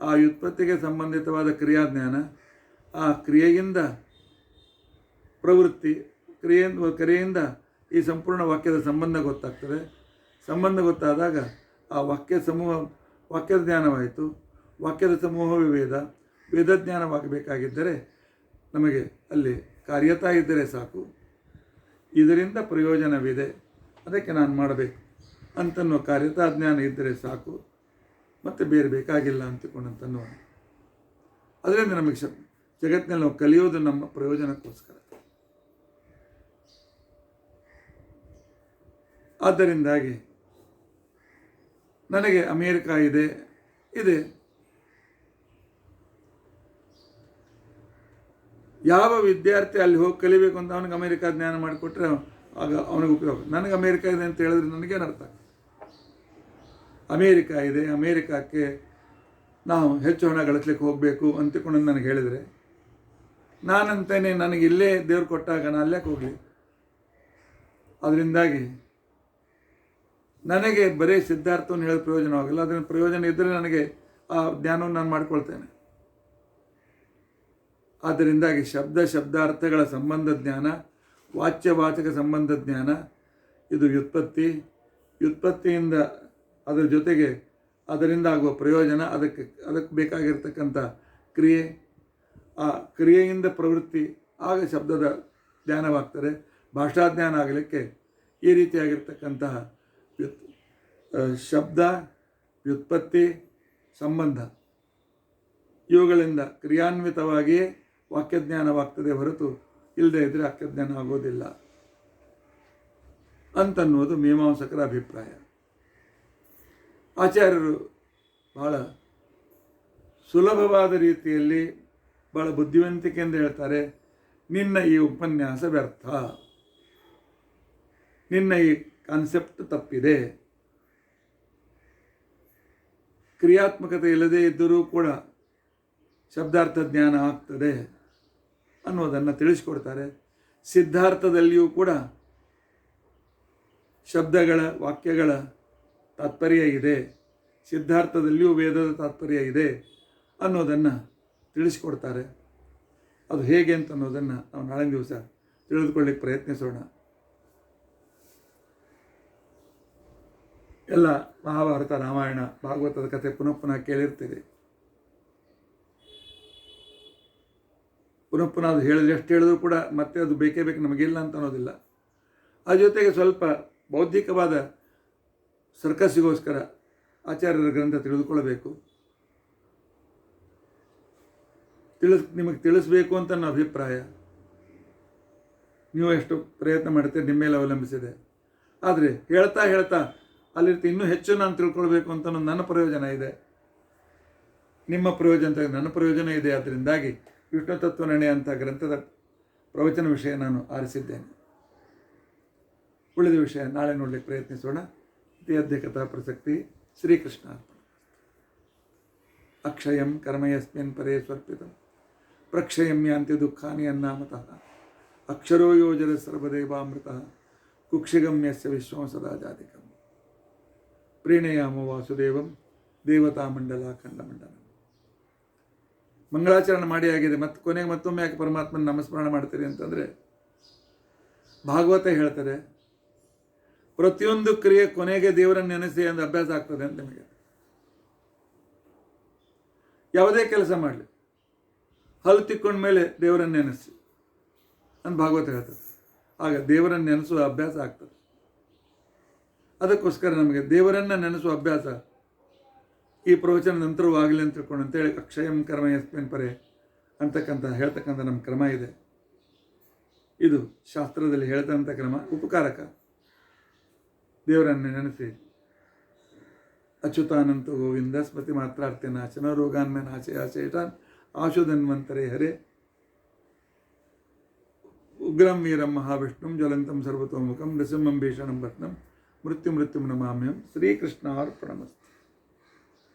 ಆ ವ್ಯುತ್ಪತ್ತಿಗೆ ಸಂಬಂಧಿತವಾದ ಕ್ರಿಯಾಜ್ಞಾನ, ಆ ಕ್ರಿಯೆಯಿಂದ ಪ್ರವೃತ್ತಿ, ಕ್ರಿಯೆಯಿಂದ ಈ ಸಂಪೂರ್ಣ ವಾಕ್ಯದ ಸಂಬಂಧ ಗೊತ್ತಾಗ್ತದೆ. ಸಂಬಂಧ ಗೊತ್ತಾದಾಗ ಆ ವಾಕ್ಯದ ಜ್ಞಾನವಾಯಿತು. ವಾಕ್ಯದ ಸಮೂಹವೇ ವೇದ. ವೇದಜ್ಞಾನವಾಗಬೇಕಾಗಿದ್ದರೆ ನಮಗೆ ಅಲ್ಲಿ ಕಾರ್ಯತಾ ಇದ್ದರೆ ಸಾಕು. ಇದರಿಂದ ಪ್ರಯೋಜನವಿದೆ, ಅದಕ್ಕೆ ನಾನು ಮಾಡಬೇಕು ಅಂತನ್ನೋ ಕಾರ್ಯತಾ ಜ್ಞಾನ ಇದ್ದರೆ ಸಾಕು, ಮತ್ತು ಬೇರೆ ಬೇಕಾಗಿಲ್ಲ ಅಂತಕೊಂಡಂತನ್ನುವ. ಅದರಿಂದ ನಮಗೆ ಜಗತ್ತಿನಲ್ಲಿ ನಾವು ಕಲಿಯೋದು ನಮ್ಮ ಪ್ರಯೋಜನಕ್ಕೋಸ್ಕರ. ಆದ್ದರಿಂದಾಗಿ ನನಗೆ ಅಮೇರಿಕಾ ಇದೆ. ಯಾವ ವಿದ್ಯಾರ್ಥಿ ಅಲ್ಲಿ ಹೋಗಿ ಕಲಿಬೇಕು ಅಂತ ಅವನಿಗೆ ಅಮೇರಿಕಾ ಜ್ಞಾನ ಮಾಡಿಕೊಟ್ರೆ ಆಗ ಅವನಿಗೆ ಉಪಯೋಗ. ನನಗೆ ಅಮೇರಿಕಾ ಇದೆ ಅಂತ ಹೇಳಿದ್ರೆ ನನಗೇನು ಅರ್ಥ? ಅಮೇರಿಕಾ ಇದೆ, ಅಮೇರಿಕಕ್ಕೆ ನಾವು ಹೆಚ್ಚು ಹಣ ಗಳಿಸ್ಲಿಕ್ಕೆ ಹೋಗಬೇಕು ಅಂತಕೊಂಡು ನನಗೆ ಹೇಳಿದರೆ ನಾನಂತೇನೆ ನನಗೆ ಇಲ್ಲೇ ದೇವ್ರು ಕೊಟ್ಟಾಗ ನಾನು ಅಲ್ಲೇ ಹೋಗಲಿ. ಅದರಿಂದಾಗಿ ನನಗೆ ಬರೀ ಸಿದ್ಧಾರ್ಥವನ್ನು ಹೇಳೋದು ಪ್ರಯೋಜನವಾಗಿಲ್ಲ. ಅದರಿಂದ ಪ್ರಯೋಜನ ಇದ್ದರೆ ನನಗೆ ಆ ಜ್ಞಾನವನ್ನು ನಾನು ಮಾಡ್ಕೊಳ್ತೇನೆ. ಆದ್ದರಿಂದಾಗಿ ಶಬ್ದಾರ್ಥಗಳ ಸಂಬಂಧ ಜ್ಞಾನ, ವಾಚ್ಯವಾಚಕ ಸಂಬಂಧ ಜ್ಞಾನ, ಇದು ವ್ಯುತ್ಪತ್ತಿಯಿಂದ ಅದರ ಜೊತೆಗೆ ಅದರಿಂದ ಆಗುವ ಪ್ರಯೋಜನ, ಅದಕ್ಕೆ ಬೇಕಾಗಿರ್ತಕ್ಕಂಥ ಕ್ರಿಯೆ, ಆ ಕ್ರಿಯೆಯಿಂದ ಪ್ರವೃತ್ತಿ, ಆಗ ಶಬ್ದದ ಜ್ಞಾನವಾಗ್ತದೆ. ಭಾಷಾಜ್ಞಾನ ಆಗಲಿಕ್ಕೆ ಈ ರೀತಿಯಾಗಿರ್ತಕ್ಕಂತಹ ಶಬ್ದ, ವ್ಯುತ್ಪತ್ತಿ, ಸಂಬಂಧ ಇವುಗಳಿಂದ ಕ್ರಿಯಾನ್ವಿತವಾಗಿಯೇ ವಾಕ್ಯಜ್ಞಾನವಾಗ್ತದೆ ಹೊರತು ಇಲ್ಲದೇ ಇದ್ದರೆ ವಾಕ್ಯಜ್ಞಾನ ಆಗೋದಿಲ್ಲ ಅಂತನ್ನುವುದು ಮೀಮಾಂಸಕರ ಅಭಿಪ್ರಾಯ. ಆಚಾರ್ಯರು ಬಹಳ ಸುಲಭವಾದ ರೀತಿಯಲ್ಲಿ ಬಹಳ ಬುದ್ಧಿವಂತಿಕೆಯಿಂದ ಹೇಳ್ತಾರೆ, ನಿನ್ನ ಈ ಉಪನ್ಯಾಸ ವ್ಯರ್ಥ, ನಿನ್ನ ಈ ಕಾನ್ಸೆಪ್ಟ್ ತಪ್ಪಿದೆ. ಕ್ರಿಯಾತ್ಮಕತೆ ಇಲ್ಲದೇ ಇದ್ದರೂ ಕೂಡ ಶಬ್ದಾರ್ಥ ಜ್ಞಾನ ಆಗ್ತದೆ ಅನ್ನೋದನ್ನು ತಿಳಿಸ್ಕೊಡ್ತಾರೆ. ಸಿದ್ಧಾರ್ಥದಲ್ಲಿಯೂ ಕೂಡ ಶಬ್ದಗಳ, ವಾಕ್ಯಗಳ ತಾತ್ಪರ್ಯ ಇದೆ, ಸಿದ್ಧಾರ್ಥದಲ್ಲಿಯೂ ವೇದದ ತಾತ್ಪರ್ಯ ಇದೆ ಅನ್ನೋದನ್ನು ತಿಳಿಸ್ಕೊಡ್ತಾರೆ. ಅದು ಹೇಗೆ ಅಂತ ಅನ್ನೋದನ್ನು ನಾವು ನಾಳೆ ದಿವಸ ತಿಳಿದುಕೊಳ್ಳಿಕ್ಕೆ ಪ್ರಯತ್ನಿಸೋಣ. ಎಲ್ಲ ಮಹಾಭಾರತ, ರಾಮಾಯಣ, ಭಾಗವತದ ಕಥೆ ಪುನಃ ಕೇಳಿರ್ತೀರಿ. ಪುನಃ ಅದು ಹೇಳಿದ್ರೆ ಎಷ್ಟು ಹೇಳಿದ್ರು ಕೂಡ ಮತ್ತೆ ಅದು ಬೇಕೇ ಬೇಕು, ನಮಗಿಲ್ಲ ಅಂತ ಅನ್ನೋದಿಲ್ಲ. ಅದ್ರ ಜೊತೆಗೆ ಸ್ವಲ್ಪ ಬೌದ್ಧಿಕವಾದ ಸರ್ಕಸ್ಸಿಗೋಸ್ಕರ ಆಚಾರ್ಯರ ಗ್ರಂಥ ತಿಳಿದುಕೊಳ್ಳಬೇಕು. ನಿಮಗೆ ತಿಳಿಸ್ಬೇಕು ಅಂತ ನನ್ನ ಅಭಿಪ್ರಾಯ. ನೀವು ಎಷ್ಟು ಪ್ರಯತ್ನ ಮಾಡ್ತೀರಿ ನಿಮ್ಮ ಮೇಲೆ ಅವಲಂಬಿಸಿದೆ. ಆದರೆ ಹೇಳ್ತಾ ಅಲ್ಲಿ ಇನ್ನೂ ಹೆಚ್ಚು ನಾನು ತಿಳ್ಕೊಳ್ಬೇಕು ಅಂತ ನನ್ನ ಪ್ರಯೋಜನ ಇದೆ, ನಿಮ್ಮ ಪ್ರಯೋಜನ ನನ್ನ ಪ್ರಯೋಜನ ಇದೆ. ಅದರಿಂದಾಗಿ ವಿಷ್ಣು ತತ್ವನಿರ್ಣಯ ಅಂತ ಗ್ರಂಥದ ಪ್ರವಚನ ವಿಷಯ ನಾನು ಆರಿಸಿದ್ದೇನೆ. ಉಳಿದ ವಿಷಯ ನಾಳೆ ನೋಡಲಿಕ್ಕೆ ಪ್ರಯತ್ನಿಸೋಣ. ಅಧ್ಯಕ್ಷತಾ ಪ್ರಸಕ್ತಿ. ಶ್ರೀಕೃಷ್ಣ ಅರ್ಪಣ. ಅಕ್ಷಯಂ ಕರ್ಮಯಸ್ಮಿನ್ ಪರೇ ಸ್ವರ್ಪಿತಂ ಪ್ರಕ್ಷಯಂ ಯಾಂತಿ ದುಃಖಾನಿ ಅನ್ನಾಮತಃ ಅಕ್ಷರೋ ಯೋಜರ ಸರ್ವದೇವಾಮೃತಃ ಕುಕ್ಷಿಗಮ್ಯಸ್ಯ ವಿಶ್ವಂ ಸದಾ ಜಾತಿಕಂ ಪ್ರೀಣಯಾಮ ವಾಸುದೇವಂ ದೇವತಾಮಂಡಲ ಖಂಡಮಂಡಲ. ಮಂಗಳಾಚರಣೆ ಮಾಡಿ ಆಗಿದೆ. ಮತ್ತು ಕೊನೆಗೆ ಮತ್ತೊಮ್ಮೆ ಯಾಕೆ ಪರಮಾತ್ಮನ ನಾಮಸ್ಮರಣ ಮಾಡ್ತೀರಿ ಅಂತಂದರೆ, ಭಾಗವತ ಹೇಳ್ತಾರೆ ಪ್ರತಿಯೊಂದು ಕ್ರಿಯೆ ಕೊನೆಗೆ ದೇವರನ್ನು ನೆನೆಸಿ ಅಂತ ಅಭ್ಯಾಸ ಆಗ್ತದೆ ಅಂತ. ನಿಮಗೆ ಯಾವುದೇ ಕೆಲಸ ಮಾಡಲಿ, ಹಲ್ಲು ತಿಕ್ಕೊಂಡ ಮೇಲೆ ದೇವರನ್ನು ನೆನೆಸಿ ಅಂತ ಭಾಗವತ ಹೇಳ್ತದೆ. ಆಗ ದೇವರನ್ನು ನೆನೆಸುವ ಅಭ್ಯಾಸ ಆಗ್ತದೆ. ಅದಕ್ಕೋಸ್ಕರ ನಮಗೆ ದೇವರನ್ನು ನೆನೆಸುವ ಅಭ್ಯಾಸ ಈ ಪ್ರವಚನ ನಂತರವೂ ಆಗಲಿ ಅಂತ ತಿಳ್ಕೊಂಡು ಅಂತೇಳಿ ಅಕ್ಷಯಂ ಕರ್ಮ ಯಸ್ಮಿನ್ ಪರೇ ಹೇಳ್ತಕ್ಕಂಥ ನಮ್ಮ ಕ್ರಮ ಇದೆ. ಇದು ಶಾಸ್ತ್ರದಲ್ಲಿ ಹೇಳ್ತಕ್ಕಂಥ ಕ್ರಮ ಉಪಕಾರಕ. ದೇವರನ್ನು ನೆನೆಸಿ ಅಚ್ಯುತಾನಂತ ಗೋವಿಂದ ಸ್ಮೃತಿ ಮಾತ್ರಾರ್ಥಿ ನಾಶನ ರೋಗಾನ್ಮೆ ನಾಶಯಾಶೇಷಾನ್ ಆಶುಧನ್ವಂತರೇ ಹರೇ ಉಗ್ರಂ ವೀರಂ ಮಹಾವಿಷ್ಣುಂ ಜ್ವಲಂತಂ ಸರ್ವತೋಮುಖಂ ನೃಸಿಂಹಂ ಭೀಷಣಂ ಭಕ್ತಂ ಮೃತ್ಯು ನಮಾಮ್ಯಂ ಶ್ರೀಕೃಷ್ಣಾರ್ಪಣಮಸ್ತು.